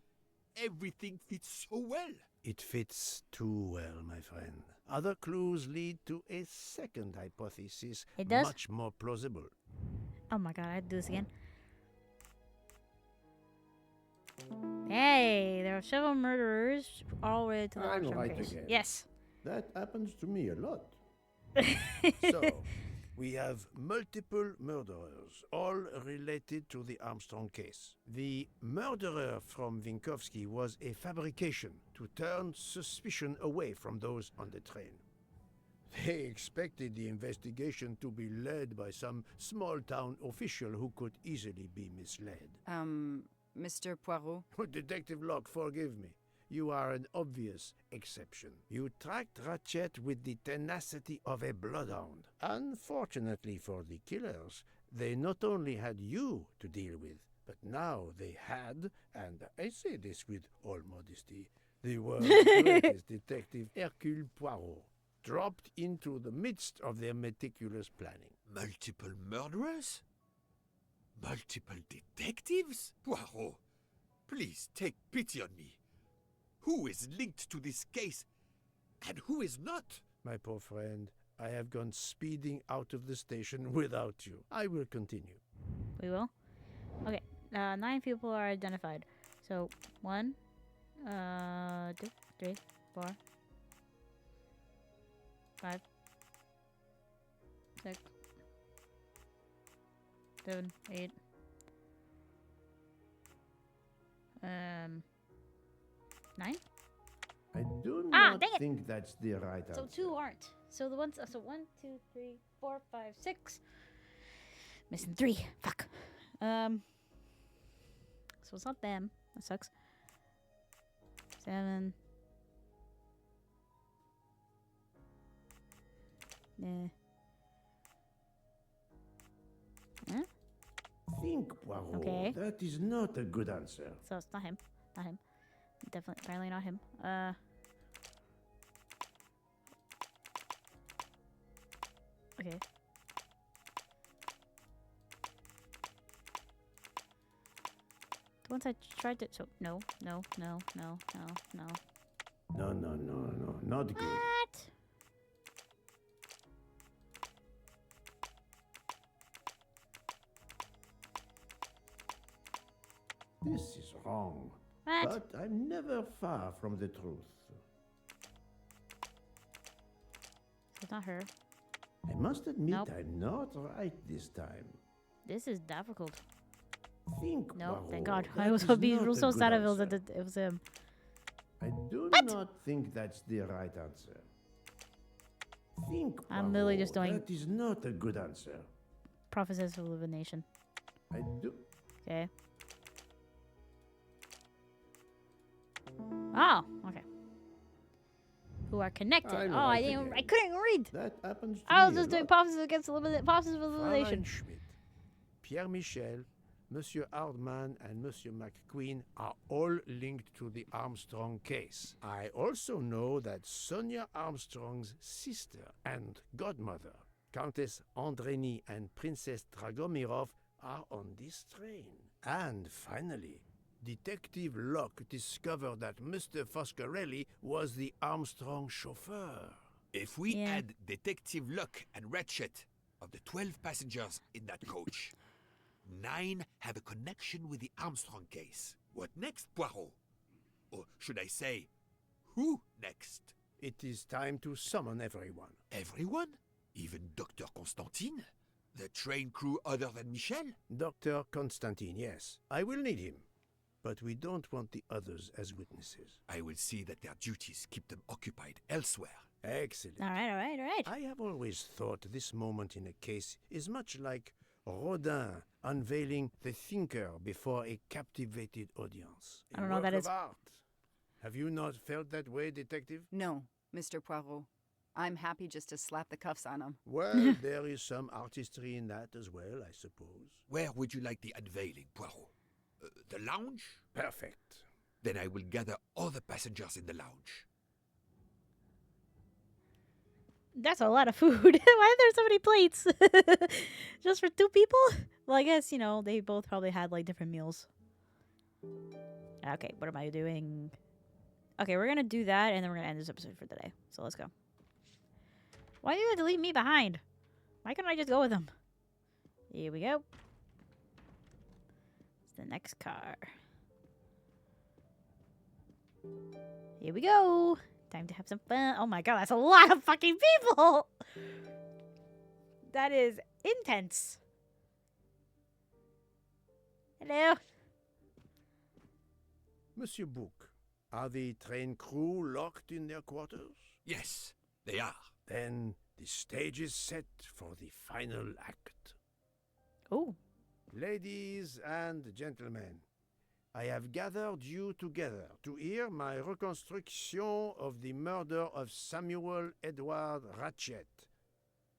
Everything fits so well. It fits too well, my friend. Other clues lead to a second hypothesis, It does? much more plausible. Oh my god, I had to do this again. Hey, there are several murderers all related to the I'm Armstrong right case. again. Yes. That happens to me a lot. So, we have multiple murderers, all related to the Armstrong case. The murderer from Vinkovsky was a fabrication to turn suspicion away from those on the train. They expected the investigation to be led by some small-town official who could easily be misled. Mr. Poirot? Detective Locke, forgive me. You are an obvious exception. You tracked Ratchet with the tenacity of a bloodhound. Unfortunately for the killers, they not only had you to deal with, but now they had, and I say this with all modesty, the world's greatest detective, Hercule Poirot, dropped into the midst of their meticulous planning. Multiple murderers? Multiple detectives? Poirot, please take pity on me. Who is linked to this case and who is not? My poor friend, I have gone speeding out of the station without you. I will continue. We will. Okay. 9 people are identified. So 1, 2, 3, 4, 5, 6, 7, 8. 9. I do Ah, not dang it. think that's the right So answer. 2 aren't. So the ones. So 1, 2, 3, 4, 5, 6. Missing 3. Fuck. So it's not them. That sucks. 7. Yeah. Huh? Think, Poirot. Okay. That is not a good answer. So it's not him. Not him. Definitely, apparently not him. Okay. The ones I tried to. So no, no, no, no, no, no. No, no, no, no. Not good. What? This is wrong. What? But I'm never far from the truth. It's not her. I must admit Nope. I'm not right this time. This is difficult. Think, No, thank Poirot, God. I that was is so, be not a so good sad if it was, answer. it was him. I do What? not think that's the right answer. Think, I'm literally just Poirot, doing- that is not a good answer. Process of elimination. I do. Okay. Oh, okay. Who are connected? I'm Oh, I right didn't. again. I couldn't read. That happens to I was me a just doing lot. process against process of elimination. Fräulein Schmidt, Pierre Michel, Monsieur Hardman, and Monsieur McQueen are all linked to the Armstrong case. I also know that Sonia Armstrong's sister and godmother, Countess Andreni and Princess Dragomirov, are on this train. And finally, Detective Locke discovered that Mr. Foscarelli was the Armstrong chauffeur. If we Yeah. add Detective Luck and Ratchet, of the 12 passengers in that coach, 9 have a connection with the Armstrong case. What next, Poirot? Or should I say, who next? It is time to summon everyone. Everyone? Even Dr. Constantine? The train crew other than Michel? Dr. Constantine, yes. I will need him. But we don't want the others as witnesses. I will see that their duties keep them occupied elsewhere. Excellent. All right, all right, all right. I have always thought this moment in a case is much like Rodin unveiling the thinker before a captivated audience. I don't know what that work is. of art. Have you not felt that way, Detective? No, Mr. Poirot. I'm happy just to slap the cuffs on him. Well, there is some artistry in that as well, I suppose. Where would you like the unveiling, Poirot? The lounge? Perfect. Then I will gather all the passengers in the lounge. That's a lot of food. Why are there so many plates? Just for 2 people? Well, I guess, they both probably had, like, different meals. Okay, what am I doing? Okay, we're gonna do that, and then we're gonna end this episode for today. So let's go. Why do you have to leave me behind? Why couldn't I just go with them? Here we go. It's the next car. Here we go. Time to have some fun. Oh my god, that's a lot of fucking people! That is intense. Hello. Monsieur Bouc, are the train crew locked in their quarters? Yes, they are. Then the stage is set for the final act. Oh. Ladies and gentlemen, I have gathered you together to hear my reconstruction of the murder of Samuel Edward Ratchet,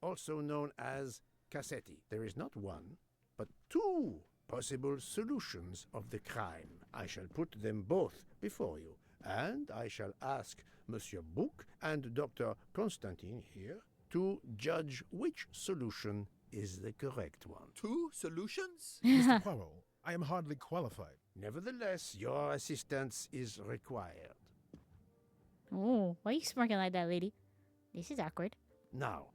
also known as Cassetti. There is not one, but 2 possible solutions of the crime. I shall put them both before you, and I shall ask Monsieur Bouc and Dr. Constantine here to judge which solution is the correct one. 2 solutions? Mr. Poirot, I am hardly qualified. Nevertheless, your assistance is required. Oh, why are you smirking like that, lady? This is awkward. Now,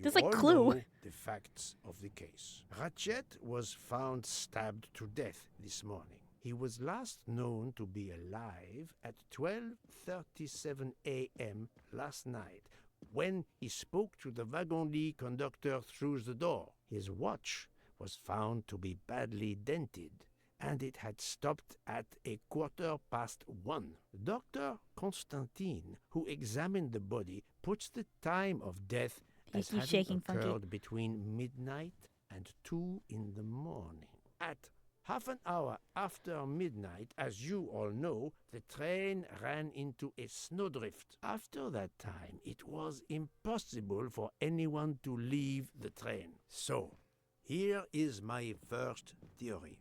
You Just like all Clue. know the facts of the case. Ratchet was found stabbed to death this morning. He was last known to be alive at 12:37 a.m. last night when he spoke to the wagon-lit conductor through the door. His watch was found to be badly dented, and it had stopped at 1:15. Dr. Constantine, who examined the body, puts the time of death as keeps having shaking Funky. occurred between midnight and 2 in the morning. At half an hour after midnight, as you all know, the train ran into a snowdrift. After that time, it was impossible for anyone to leave the train. So, here is my first theory.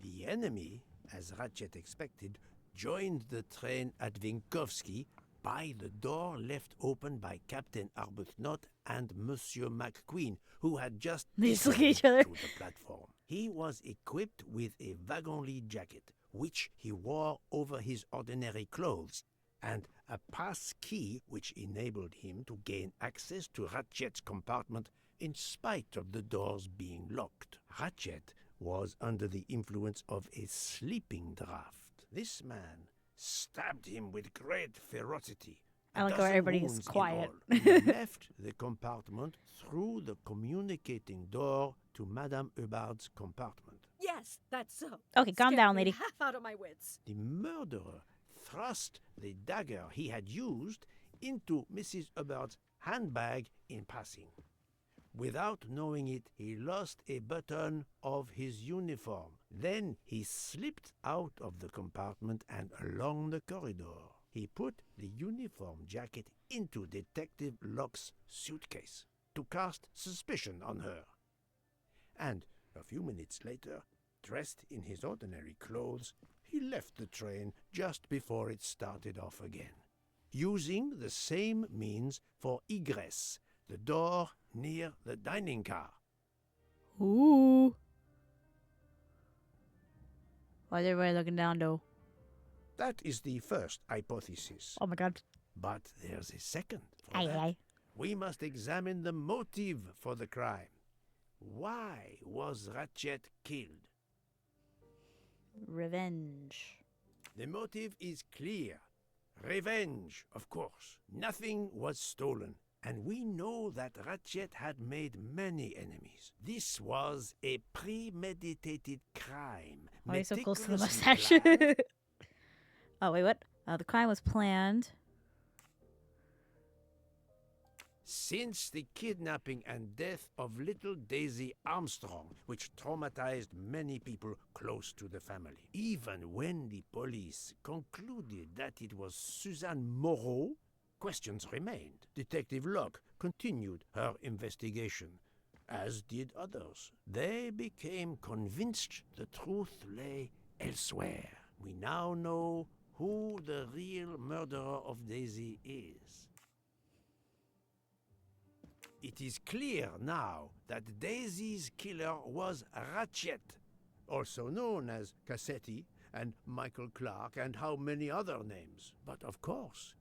The enemy, as Ratchet expected, joined the train at Vinkovsky by the door left open by Captain Arbuthnot and Monsieur McQueen, who had just They just look at each descended other. to the platform. He was equipped with a wagon-lit jacket, which he wore over his ordinary clothes, and a pass key which enabled him to gain access to Ratchet's compartment in spite of the doors being locked. Ratchet was under the influence of a sleeping draught. This man stabbed him with great ferocity. I like how everybody is quiet. He left the compartment through the communicating door to Madame Hubbard's compartment. Yes, that's so. Okay, calm Scared down, me lady. half out of my wits. The murderer thrust the dagger he had used into Mrs. Hubbard's handbag in passing. Without knowing it, he lost a button of his uniform. Then he slipped out of the compartment and along the corridor. He put the uniform jacket into Detective Locke's suitcase to cast suspicion on her. And a few minutes later, dressed in his ordinary clothes, he left the train just before it started off again, using the same means for egress, the door near the dining car. Ooh. Why is everybody looking down, though? That is the first hypothesis. Oh my god. But there's a second. For Aye, that. aye. We must examine the motive for the crime. Why was Ratchet killed? Revenge. The motive is clear. Revenge, of course. Nothing was stolen. And we know that Ratchet had made many enemies. This was a premeditated crime. Why are you so close to the meticulously mustache? planned. Oh, wait, what? The crime was planned. Since the kidnapping and death of little Daisy Armstrong, which traumatized many people close to the family. Even when the police concluded that it was Suzanne Moreau, questions remained. Detective Locke continued her investigation, as did others. They became convinced the truth lay elsewhere. We now know who the real murderer of Daisy is. It is clear now that Daisy's killer was Ratchet, also known as Cassetti and Michael Clark and how many other names. But of course,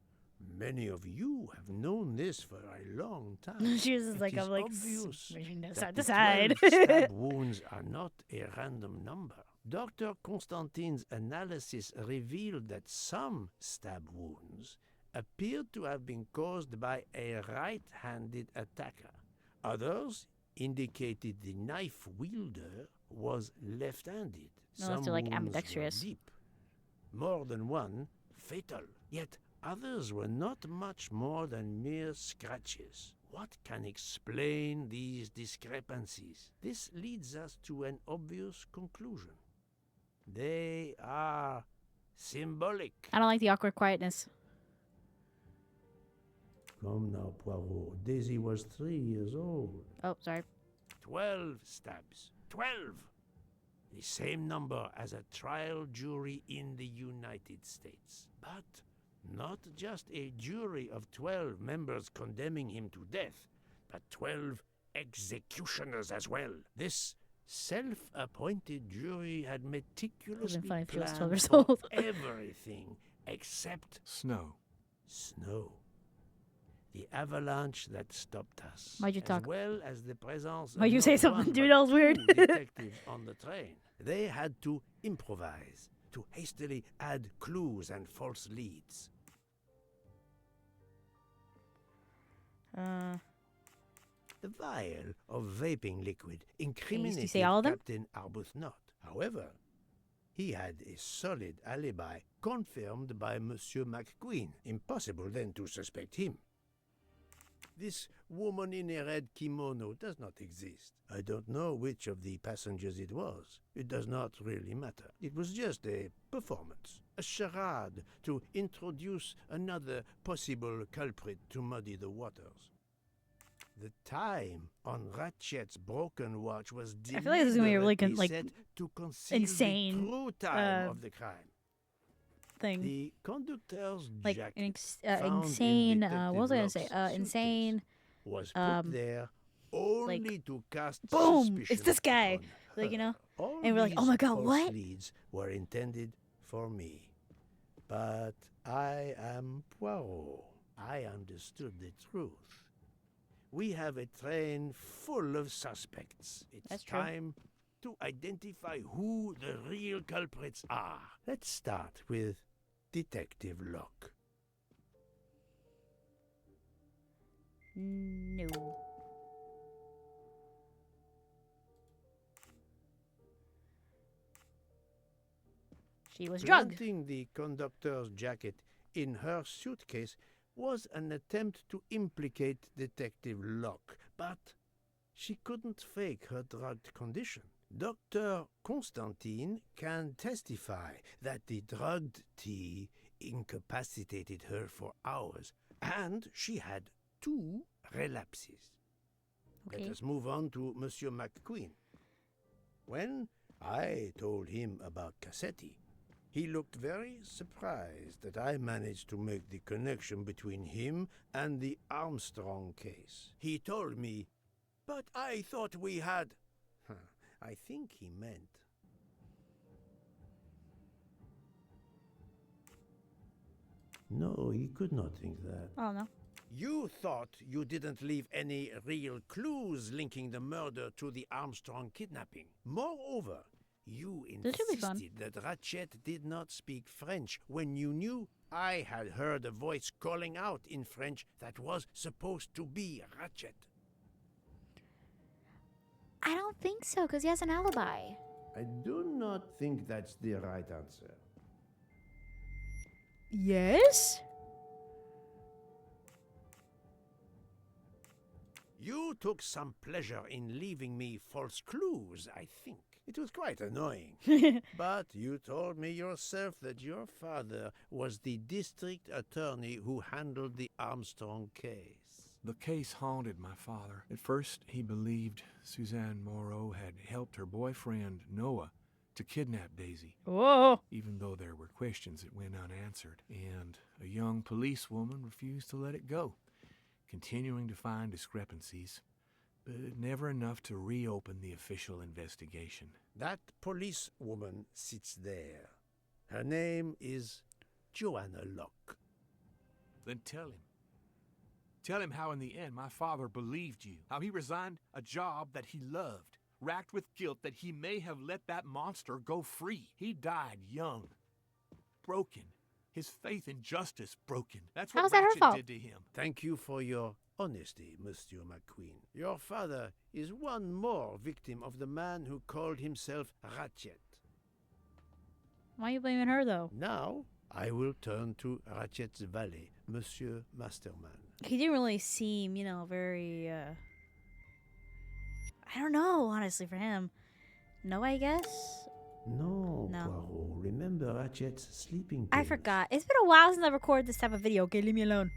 many of you have known this for a long time. She was just like, It is I'm like, obvious switching to that side the to side. 12 stab wounds are not a random number. Dr. Constantine's analysis revealed that some stab wounds appeared to have been caused by a right-handed attacker. Others indicated the knife wielder was left-handed. Unless Some they're, like, wounds were ambidextrous. deep, more than one fatal. Yet others were not much more than mere scratches. What can explain these discrepancies? This leads us to an obvious conclusion. They are symbolic. I don't like the awkward quietness. Come now, Poirot. Daisy was 3 years old. Oh, sorry. 12 stabs. 12! The same number as a trial jury in the United States. But not just a jury of 12 members condemning him to death, but 12 executioners as well. This self-appointed jury had meticulously funny if she was 12 planned years for old. everything except Snow. snow. The avalanche that stopped us. Why'd you as talk? well as the presence Why'd of you not say one, something, dude? but That was weird. two detectives on the train. They had to improvise, to hastily add clues and false leads. The vial of vaping liquid incriminated say all of them? Captain Arbuthnot. However, he had a solid alibi confirmed by Monsieur McQueen. Impossible then to suspect him. This woman in a red kimono does not exist. I don't know which of the passengers it was. It does not really matter. It was just a performance, a charade to introduce another possible culprit to muddy the waters. The time on Ratchet's broken watch was I feel like this is gonna be a really deliberately set to conceal insane, the true time of the crime. thing. The conductor's Like jacket an found in insane. Detective What was I gonna say? Locke's suitcase Insane. was put there only to cast Boom! suspicion It's this guy. on Like, you know. her. All And we're like, oh these my god, false what? leads were intended for me, but I am Poirot. I understood the truth. We have a train full of suspects. It's That's true. time to identify who the real culprits are. Let's start with Detective Locke. No. She was drugged. Planting the conductor's jacket in her suitcase was an attempt to implicate Detective Locke, but she couldn't fake her drugged condition. Dr. Constantine can testify that the drugged tea incapacitated her for hours, and she had 2 relapses. Okay. Let us move on to Monsieur McQueen. When I told him about Cassetti, he looked very surprised that I managed to make the connection between him and the Armstrong case. He told me, "But I thought we had..." I think he meant... No, he could not think that. Oh, no. You thought you didn't leave any real clues linking the murder to the Armstrong kidnapping. Moreover, you This should be fun. insisted that Ratchet did not speak French when you knew I had heard a voice calling out in French that was supposed to be Ratchet. I don't think so, because he has an alibi. I do not think that's the right answer. Yes? You took some pleasure in leaving me false clues, I think. It was quite annoying. But you told me yourself that your father was the district attorney who handled the Armstrong case. The case haunted my father. At first, he believed Suzanne Moreau had helped her boyfriend, Noah, to kidnap Daisy. Whoa! Even though there were questions that went unanswered, and a young policewoman refused to let it go, continuing to find discrepancies, but never enough to reopen the official investigation. That policewoman sits there. Her name is Joanna Locke. Then tell him. Tell him how in the end my father believed you, how he resigned a job that he loved, racked with guilt that he may have let that monster go free. He died young, broken, his faith in justice broken. That's what How's that her Ratchet fault? did to him. Thank you for your honesty, Monsieur McQueen. Your father is one more victim of the man who called himself Ratchet. Why are you blaming her, though? Now, I will turn to Ratchet's valet, Monsieur Masterman. He didn't really seem, very, I don't know, honestly, for him. No, I guess? No, No. Poirot. Remember Ratchet's sleeping I pills. forgot. It's been a while since I recorded this type of video. Okay, leave me alone.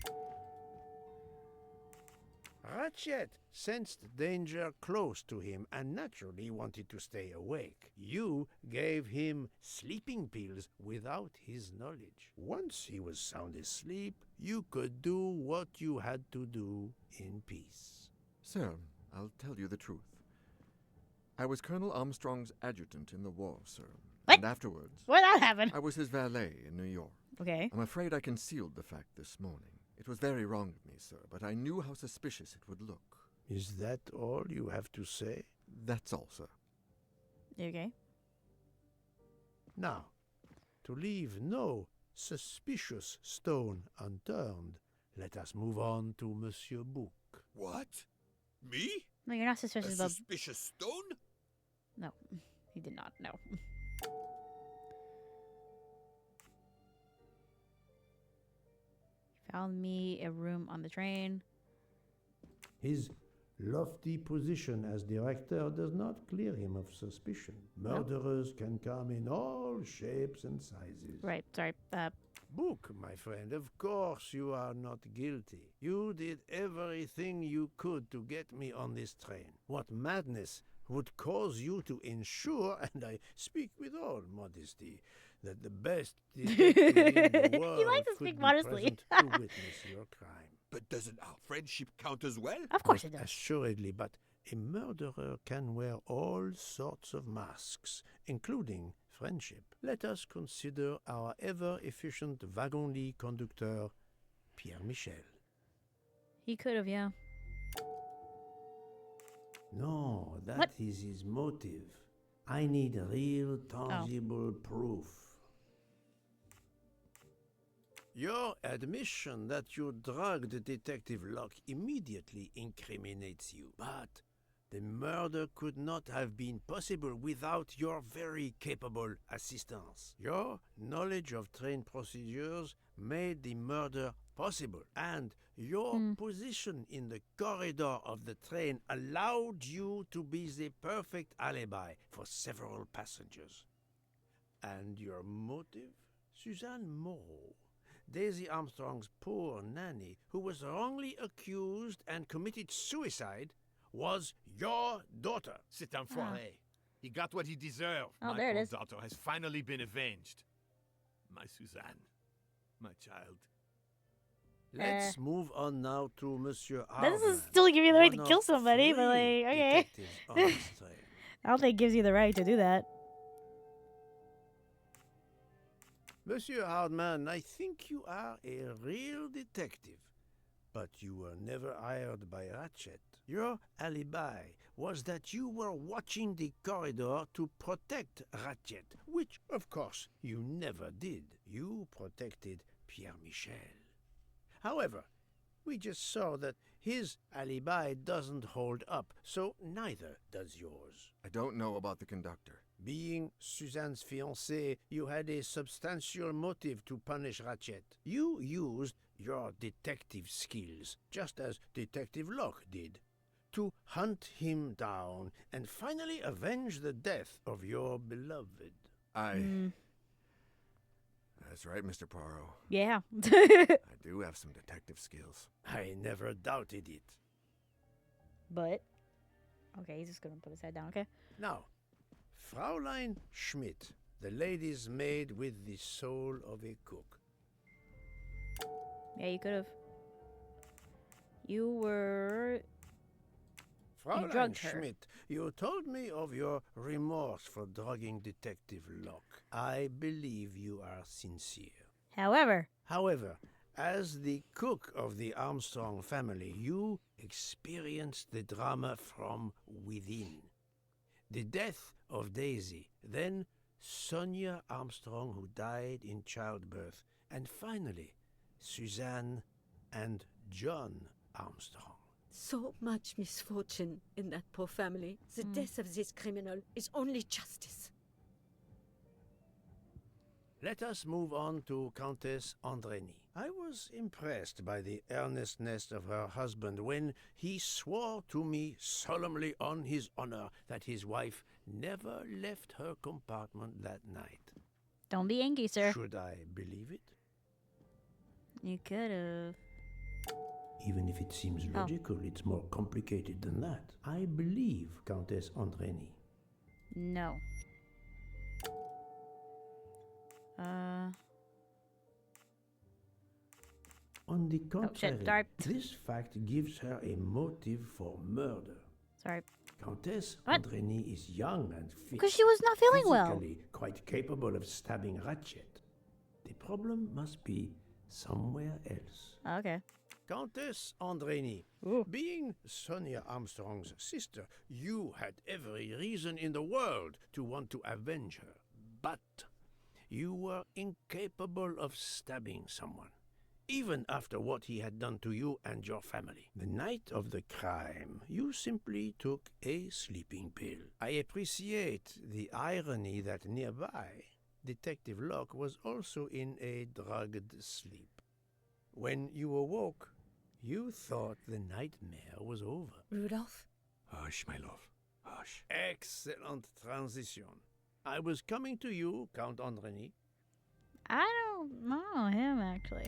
Ratchet sensed danger close to him and naturally wanted to stay awake. You gave him sleeping pills without his knowledge. Once he was sound asleep, you could do what you had to do in peace. Sir, I'll tell you the truth. I was Colonel Armstrong's adjutant in the war, sir. What? And afterwards, Where'd that happen? I was his valet in New York. Okay. I'm afraid I concealed the fact this morning. It was very wrong of me, sir, but I knew how suspicious it would look. Is that all you have to say? That's all, sir. Okay. Now, to leave no suspicious stone unturned, let us move on to Monsieur Bouc. What? Me? No, you're not A suspicious about. suspicious stone? No, he did not. No. Found me a room on the train. His lofty position as director does not clear him of suspicion. Murderers can come in all shapes and sizes. Right. Sorry. Book, my friend, of course you are not guilty. You did everything you could to get me on this train. What madness would cause you to ensure, and I speak with all modesty, that the best detective in the world He likes to could speak be modestly. present to witness your crime? But doesn't our friendship count as well? Of course it does. Assuredly, but a murderer can wear all sorts of masks, including friendship. Let us consider our ever-efficient wagon-lit conductor, Pierre Michel. He could have, yeah. No, that is his motive. I need real, tangible proof. Your admission that you drugged Detective Locke immediately incriminates you. But the murder could not have been possible without your very capable assistance. Your knowledge of train procedures made the murder possible, and your position in the corridor of the train allowed you to be the perfect alibi for several passengers. And your motive? Suzanne Moreau, Daisy Armstrong's poor nanny, who was wrongly accused and committed suicide, was your daughter. C'est enfoiré. He got what he deserved. Oh, My there it poor is. daughter has finally been avenged. My Suzanne. My child. Let's move on now to Monsieur That doesn't Hardman, still give you the right to one kill of somebody, but three like, okay. detectives on this train. I don't think it gives you the right to do that. Monsieur Hardman, I think you are a real detective, but you were never hired by Ratchet. Your alibi was that you were watching the corridor to protect Ratchet, which, of course, you never did. You protected Pierre Michel. However, we just saw that his alibi doesn't hold up, so neither does yours. I don't know about the conductor. Being Suzanne's fiancé, you had a substantial motive to punish Ratchet. You used your detective skills, just as Detective Locke did, to hunt him down and finally avenge the death of your beloved. That's right, Mr. Poirot. Yeah. I do have some detective skills. I never doubted it. But, okay, he's just gonna put his head down, okay? Now, Fraulein Schmidt, the lady's maid with the soul of a cook. Yeah, you could have. You were. You Fraulein drugged her. Schmidt, you told me of your remorse for drugging Detective Locke. I believe you are sincere. However, as the cook of the Armstrong family, you experienced the drama from within. The death of Daisy, then Sonia Armstrong, who died in childbirth, and finally Suzanne and John Armstrong. So much misfortune in that poor family. The death of this criminal is only justice. Let us move on to Countess Andreni. I was impressed by the earnestness of her husband when he swore to me solemnly on his honor that his wife never left her compartment that night. don't be angry, sir. Should I believe it? You could have. Even if it seems logical, it's more complicated than that. I believe Countess Andreni. No. On the contrary, Sorry. this fact gives her a motive for murder. Sorry. Countess What? Andreni is young and fit. Because she was not feeling well. Physically quite capable of stabbing Ratchet. The problem must be somewhere else. Okay. Countess Andreni, being Sonia Armstrong's sister, you had every reason in the world to want to avenge her. But you were incapable of stabbing someone, even after what he had done to you and your family. The night of the crime, you simply took a sleeping pill. I appreciate the irony that nearby, Detective Locke was also in a drugged sleep. When you awoke, you thought the nightmare was over. Rudolph? Hush, my love. Hush. Excellent transition. I was coming to you, Count Andreni. I don't know him, actually.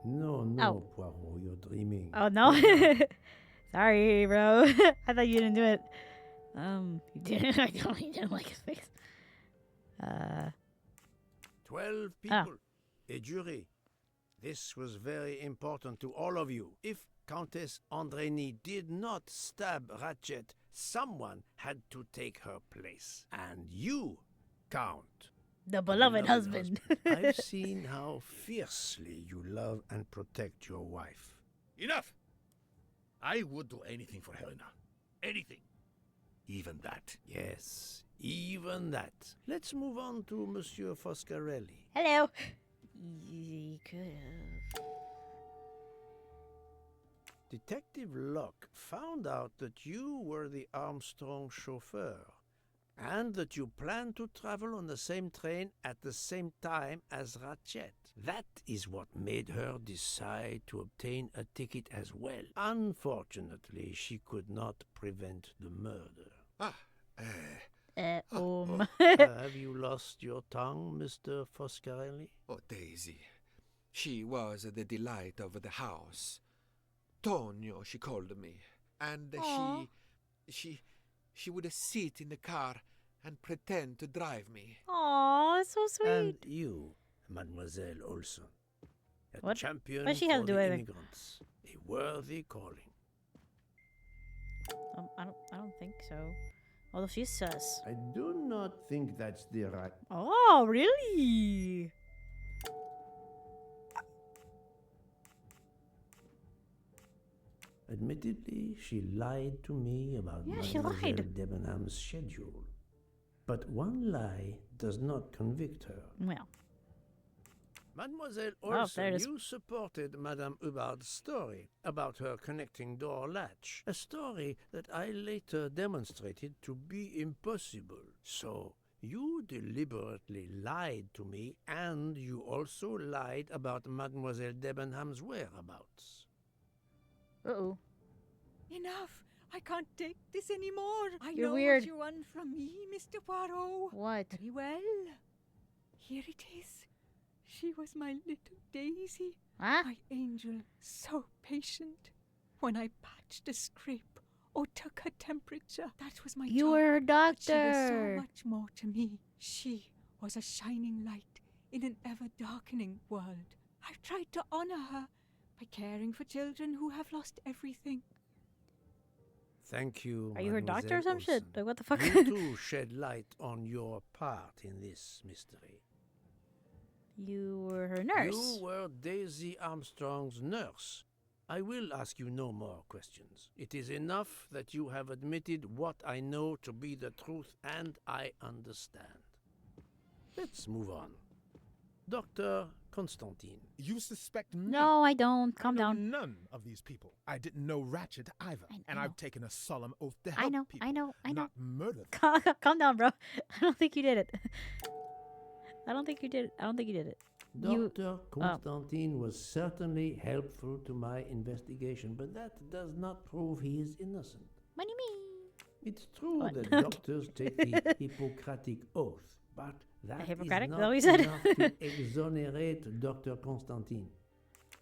No, Poirot, you're dreaming. Oh, no. Sorry, bro. I thought you didn't do it. You didn't. I totally didn't like his face. 12 people. A jury. This was very important to all of you. If Countess Andreni did not stab Ratchet, someone had to take her place. And you, Count. The beloved husband. I've seen how fiercely you love and protect your wife. Enough! I would do anything for Helena. Anything. Even that. Yes, even that. Let's move on to Monsieur Foscarelli. Hello. You could have. Detective Locke found out that you were the Armstrong chauffeur, and that you planned to travel on the same train at the same time as Ratchet. That is what made her decide to obtain a ticket as well. Unfortunately, she could not prevent the murder. Have you lost your tongue, Mr. Foscarelli? Oh, Daisy. She was the delight of the house. Tonio, she called me. And she would sit in the car and pretend to drive me. Aw, so sweet. And you, Mademoiselle Olson. A champion What she has for to do the with it? immigrants. A worthy calling. I don't think so. Although she's sus. I do not think that's the right... Oh, really? Admittedly, she lied to me about she Mademoiselle lied. Debenham's schedule. But one lie does not convict her. Well. Mademoiselle Oh, there Olson, it is. you supported Madame Hubbard's story about her connecting door latch, a story that I later demonstrated to be impossible. So, you deliberately lied to me, and you also lied about Mademoiselle Debenham's whereabouts. Uh-oh. Enough! I can't take this anymore. I You're know weird. what you want from me, Mr. Poirot. What? Very well. Here it is. She was my little Daisy. Huh? My angel, so patient. When I patched a scrape or took her temperature, that was my You job. were her But she was doctor. so much more to me. She was a shining light in an ever-darkening world. I've tried to honor her by caring for children who have lost everything. Thank you, Are you her doctor or Mademoiselle some shit? Olson. Like, what the fuck? You too shed light on your part in this mystery. You were her nurse. You were Daisy Armstrong's nurse. I will ask you no more questions. It is enough that you have admitted what I know to be the truth, and I understand. Let's move on. Dr. Constantine. You suspect me? No, I don't. Calm I know down. none of these people. I didn't know Ratchet either. And I've taken a solemn oath to I help know, people, I know. not murder them. Calm down, bro. I don't think you did it. I don't think you did it. Dr. Constantine was certainly helpful to my investigation, but that does not prove he is innocent. What do you mean? It's true What? that doctors take the Hippocratic Oath, but that is Hippocratic? Is not that what you said? enough to exonerate Dr. Constantine.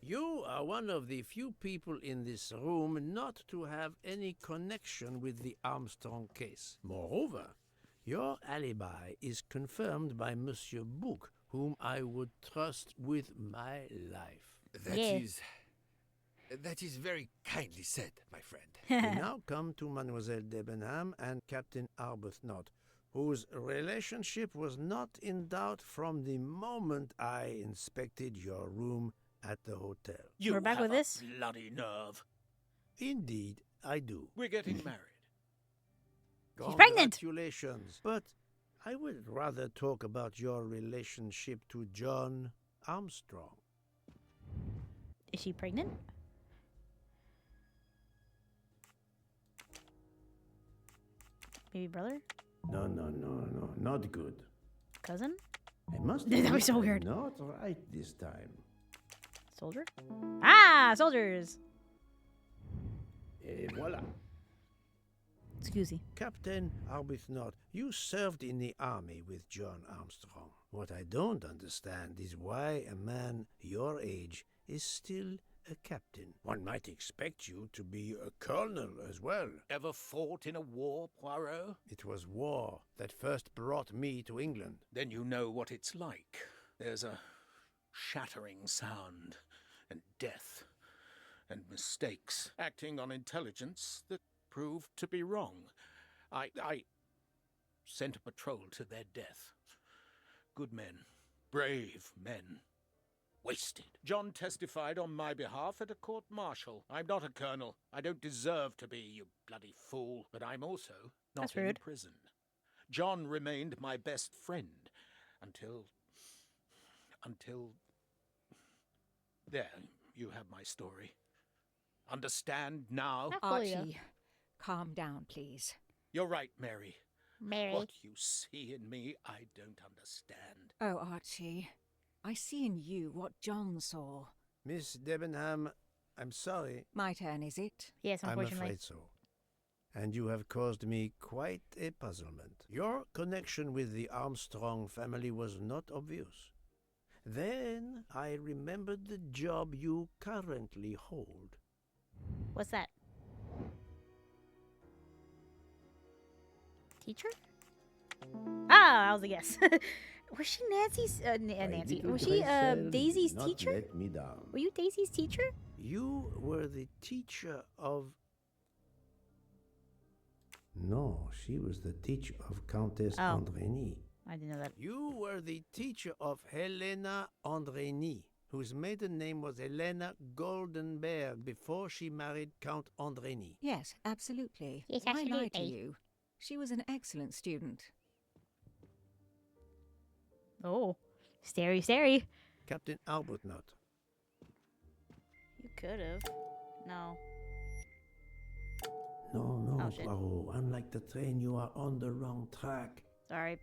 You are one of the few people in this room not to have any connection with the Armstrong case. Moreover, your alibi is confirmed by Monsieur Bouc, whom I would trust with my life. That is very kindly said, my friend. We now come to Mademoiselle Debenham and Captain Arbuthnot, whose relationship was not in doubt from the moment I inspected your room at the hotel. You We're back have with a this? bloody nerve. Indeed, I do. We're getting married. She's pregnant. Congratulations. But I would rather talk about your relationship to John Armstrong. Is she pregnant? Baby brother? No, not good. Cousin? I must That admit was so I'm weird. Not right this time. Soldier? Ah, soldiers! Et voilà. Excuse me. Captain Arbuthnot, you served in the army with John Armstrong. What I don't understand is why a man your age is still a captain. One might expect you to be a colonel as well. Ever fought in a war, Poirot? It was war that first brought me to England. Then you know what it's like. There's a shattering sound, and death, and mistakes, acting on intelligence that proved to be wrong. I sent a patrol to their death. Good men, brave men. Wasted. John testified on my behalf at a court-martial. I'm not a colonel. I don't deserve to be, you bloody fool. But I'm also not That's in rude. prison. John remained my best friend until... There, you have my story. Understand now? Not fully, though. Archie, calm down, please. You're right, Mary. Mary. What you see in me, I don't understand. Oh, Archie, I see in you what John saw. Miss Debenham, I'm sorry. My turn, is it? Yes, I'm unfortunately. afraid so. And you have caused me quite a puzzlement. Your connection with the Armstrong family was not obvious. Then I remembered the job you currently hold. What's that? Teacher? Ah, that was a guess. Was she Nancy's? Nancy. Was she Daisy's teacher? Let me down. Were you Daisy's teacher? You were the teacher of... No, she was the teacher of Countess Andrény. I didn't know that. You were the teacher of Helena Andrény, whose maiden name was Helena Goldenberg before she married Count Andrény. Yes, absolutely. Yes, Why lie to absolutely. you? She was an excellent student. Oh, stary. Captain Arbuthnot. You could have. No. No, Oh, shit. Poirot. Unlike the train, you are on the wrong track. Sorry.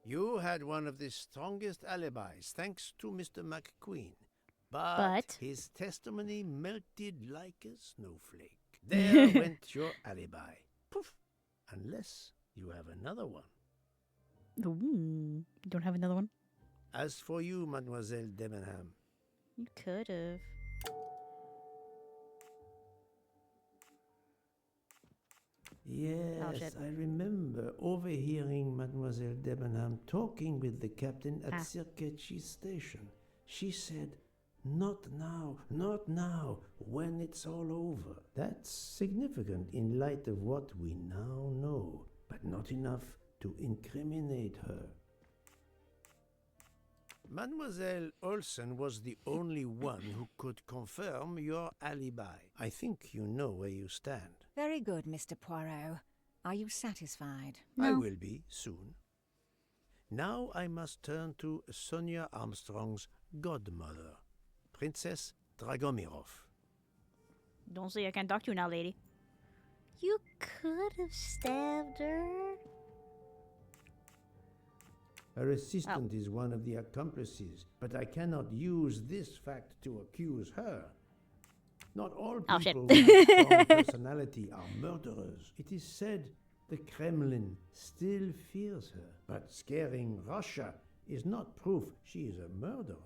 You had one of the strongest alibis, thanks to Mr. McQueen. But But? his testimony melted like a snowflake. There went your alibi. Poof. Unless you have another one. Ooh, you don't have another one? As for you, Mademoiselle Debenham, You could have. yes, shit. I remember overhearing Mademoiselle Debenham talking with the captain at Circuitchy Station. She said, "Not now, not now, when it's all over." That's significant in light of what we now know, but not enough to incriminate her. Mademoiselle Olsen was the only one who could confirm your alibi. I think you know where you stand. Very good, Mr. Poirot. Are you satisfied? I will be soon. Now I must turn to Sonia Armstrong's godmother, Princess Dragomirov. Don't say I can't talk to you now, lady. You could have stabbed her. Her assistant is one of the accomplices, but I cannot use this fact to accuse her. Not all Oh, shit. people with a strong personality are murderers. It is said the Kremlin still fears her, but scaring Russia is not proof she is a murderer.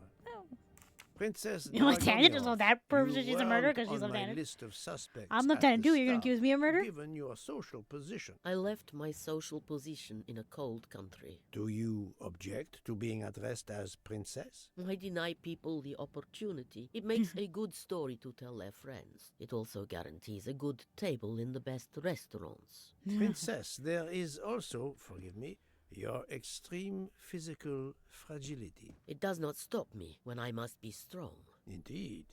Princess You're left-handed, so Dragomirov, that proves you that she's a murderer weren't because she's on my left-handed. list of suspects I'm at left-handed the too. You're gonna start, accuse me of murder? Given your social position. I left my social position in a cold country. Do you object to being addressed as princess? I deny people the opportunity. It makes a good story to tell their friends. It also guarantees a good table in the best restaurants. Princess, there is also, forgive me, Your extreme physical fragility. It does not stop me when I must be strong. Indeed.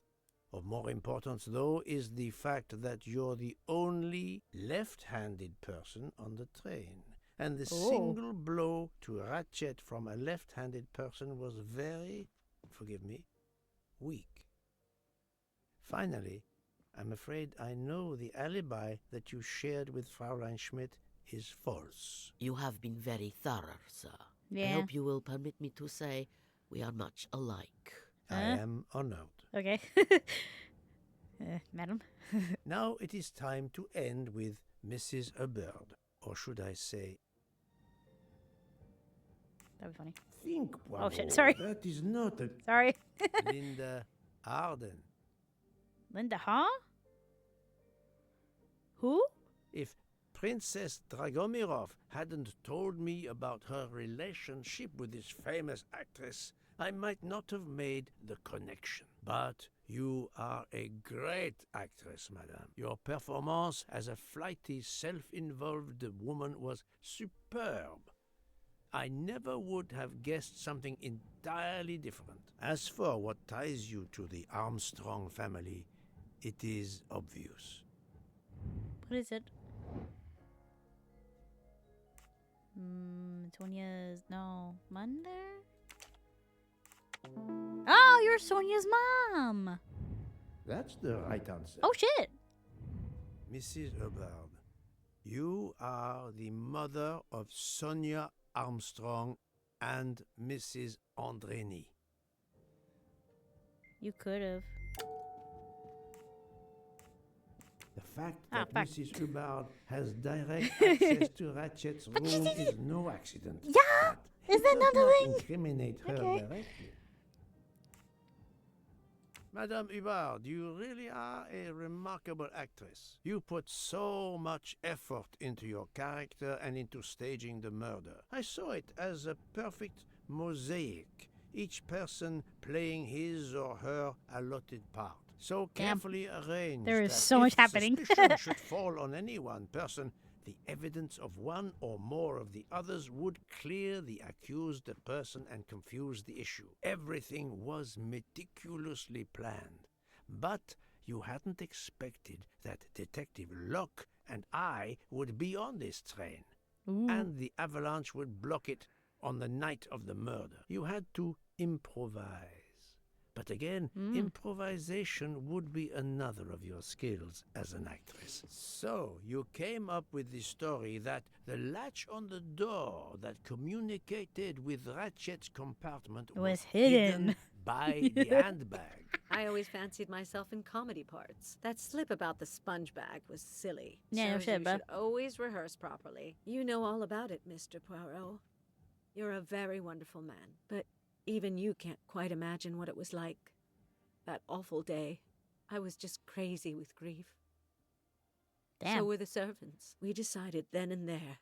Of more importance, though, is the fact that you're the only left-handed person on the train. And the single blow to Ratchet from a left-handed person was very, forgive me, weak. Finally, I'm afraid I know the alibi that you shared with Fraulein Schmidt is false. You have been very thorough, sir. Yeah. I hope you will permit me to say we are much alike. I am honored. Okay. Madam. Now it is time to end with Mrs. Hubbard. Or should I say... That'd be funny. Think, Oh, shit, Poirot, sorry. That is not a... Sorry. Linda Arden. Linda, huh? Who? If Princess Dragomirov hadn't told me about her relationship with this famous actress, I might not have made the connection. But you are a great actress, madame. Your performance as a flighty, self-involved woman was superb. I never would have guessed something entirely different. As for what ties you to the Armstrong family, it is obvious. What is it? Sonia's... No. Monday? Oh, you're Sonia's mom! That's the right answer. Oh, shit! Mrs. Hubbard, you are the mother of Sonia Armstrong and Mrs. Andreni. You could have. The fact Ah, that fuck. Mrs. Hubbard has direct access to Ratchet's room is no accident. Yeah! But Is it that does not the not thing? incriminate her Okay. directly. Madame Hubbard, you really are a remarkable actress. You put so much effort into your character and into staging the murder. I saw it as a perfect mosaic, each person playing his or her allotted part. So Damn. carefully arranged There is that so if much happening. suspicion should fall on any one person, the evidence of one or more of the others would clear the accused person and confuse the issue. Everything was meticulously planned. But you hadn't expected that Detective Locke and I would be on this train. And the avalanche would block it on the night of the murder. You had to improvise. But again, improvisation would be another of your skills as an actress. So you came up with the story that the latch on the door that communicated with Ratchet's compartment Was hidden. by the handbag. I always fancied myself in comedy parts. That slip about the sponge bag was silly. Yeah, no Shows shit, you bruh. should always rehearse properly. You know all about it, Mr. Poirot. You're a very wonderful man, but even you can't quite imagine what it was like. That awful day. I was just crazy with grief. Damn. So were the servants. We decided then and there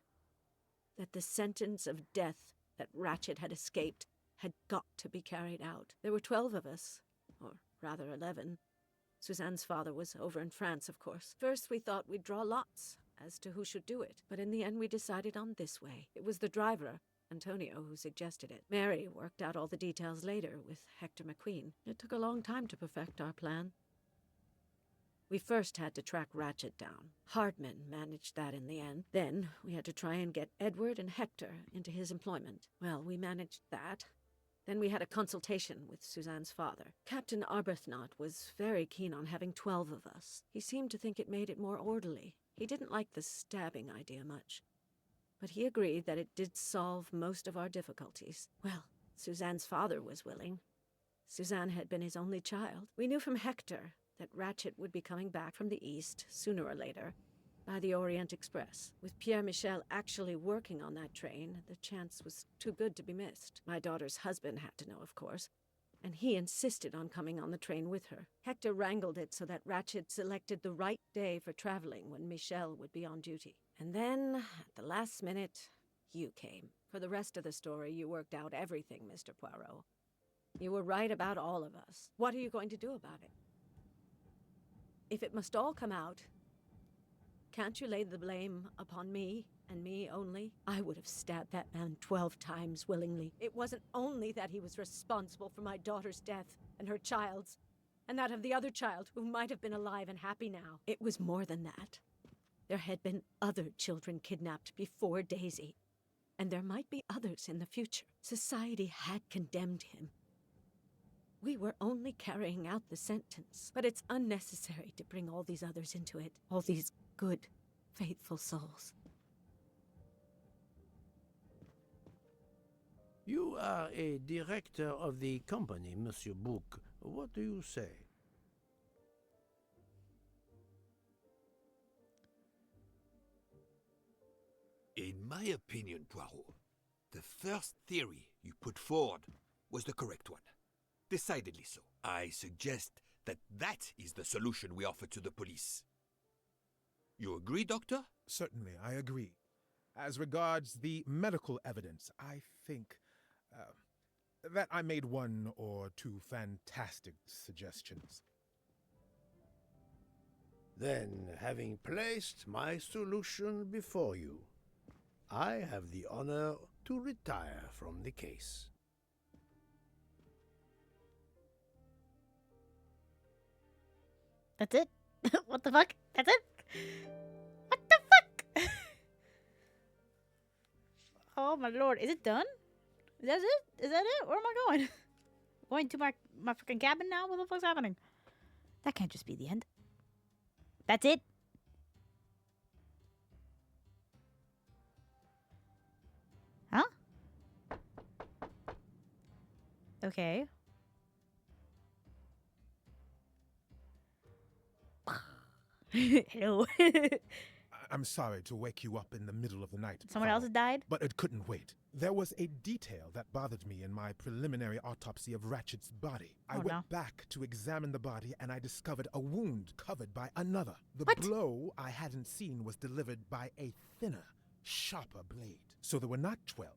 that the sentence of death that Ratchet had escaped had got to be carried out. There were 12 of us, or rather 11. Suzanne's father was over in France, of course. First we thought we'd draw lots as to who should do it, but in the end we decided on this way. It was the driver, Antonio, who suggested it. Mary worked out all the details later with Hector McQueen. It took a long time to perfect our plan. We first had to track Ratchet down. Hardman managed that in the end. Then we had to try and get Edward and Hector into his employment. Well, we managed that. Then we had a consultation with Suzanne's father. Captain Arbuthnot was very keen on having 12 of us. He seemed to think it made it more orderly. He didn't like the stabbing idea much. But he agreed that it did solve most of our difficulties. Well, Suzanne's father was willing. Suzanne had been his only child. We knew from Hector that Ratchet would be coming back from the east, sooner or later, by the Orient Express. With Pierre Michel actually working on that train, the chance was too good to be missed. My daughter's husband had to know, of course, and he insisted on coming on the train with her. Hector wrangled it so that Ratchet selected the right day for traveling when Michel would be on duty. And then, at the last minute, you came. For the rest of the story, you worked out everything, Mr. Poirot. You were right about all of us. What are you going to do about it? If it must all come out, Can't you lay the blame upon me and me only? I would have stabbed that man 12 times willingly. It wasn't only that he was responsible for my daughter's death and her child's, and that of the other child who might have been alive and happy now. It was more than that. There had been other children kidnapped before Daisy, and there might be others in the future. Society had condemned him. We were only carrying out the sentence, but it's unnecessary to bring all these others into it. All these good, faithful souls. You are a director of the company, Monsieur Book. What do you say? In my opinion, Poirot, the first theory you put forward was the correct one. Decidedly so. I suggest that is the solution we offer to the police. You agree, Doctor? Certainly, I agree. As regards the medical evidence, I think that I made one or two fantastic suggestions. Then, having placed my solution before you, I have the honor to retire from the case. That's it? What the fuck? That's it? What the fuck? Oh my lord. Is it done? Is that it? Is that it? Where am I going? Going to my freaking cabin now? What the fuck's happening? That can't just be the end. That's it? Huh? Okay. Hello. I'm sorry to wake you up in the middle of the night. Someone else has died? But it couldn't wait. There was a detail that bothered me in my preliminary autopsy of Ratchet's body. I went back to examine the body and I discovered a wound covered by another. The blow I hadn't seen was delivered by a thinner, sharper blade. So there were not 12,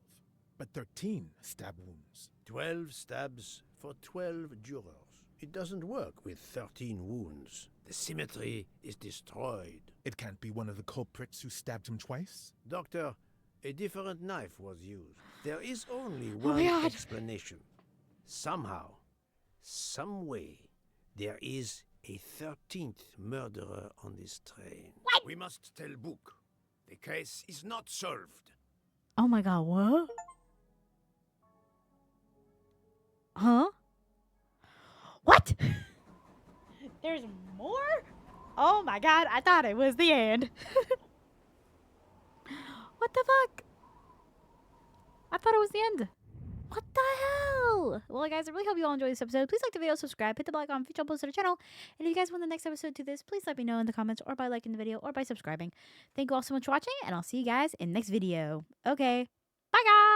but 13 stab wounds. 12 stabs for 12 jurors. It doesn't work with 13 wounds. The symmetry is destroyed. It can't be one of the culprits who stabbed him twice? Doctor, a different knife was used. There is only one explanation. Somehow, some way, there is a 13th murderer on this train. What? We must tell Book. The case is not solved. Oh my god, what? Huh? What? There's more? Oh my god, I thought it was the end. What the fuck? I thought it was the end. What the hell? Well, guys, I really hope you all enjoyed this episode. Please like the video, subscribe, hit the bell icon, future uploads to the channel. And if you guys want the next episode to this, please let me know in the comments or by liking the video or by subscribing. Thank you all so much for watching, and I'll see you guys in the next video. Okay. Bye, guys.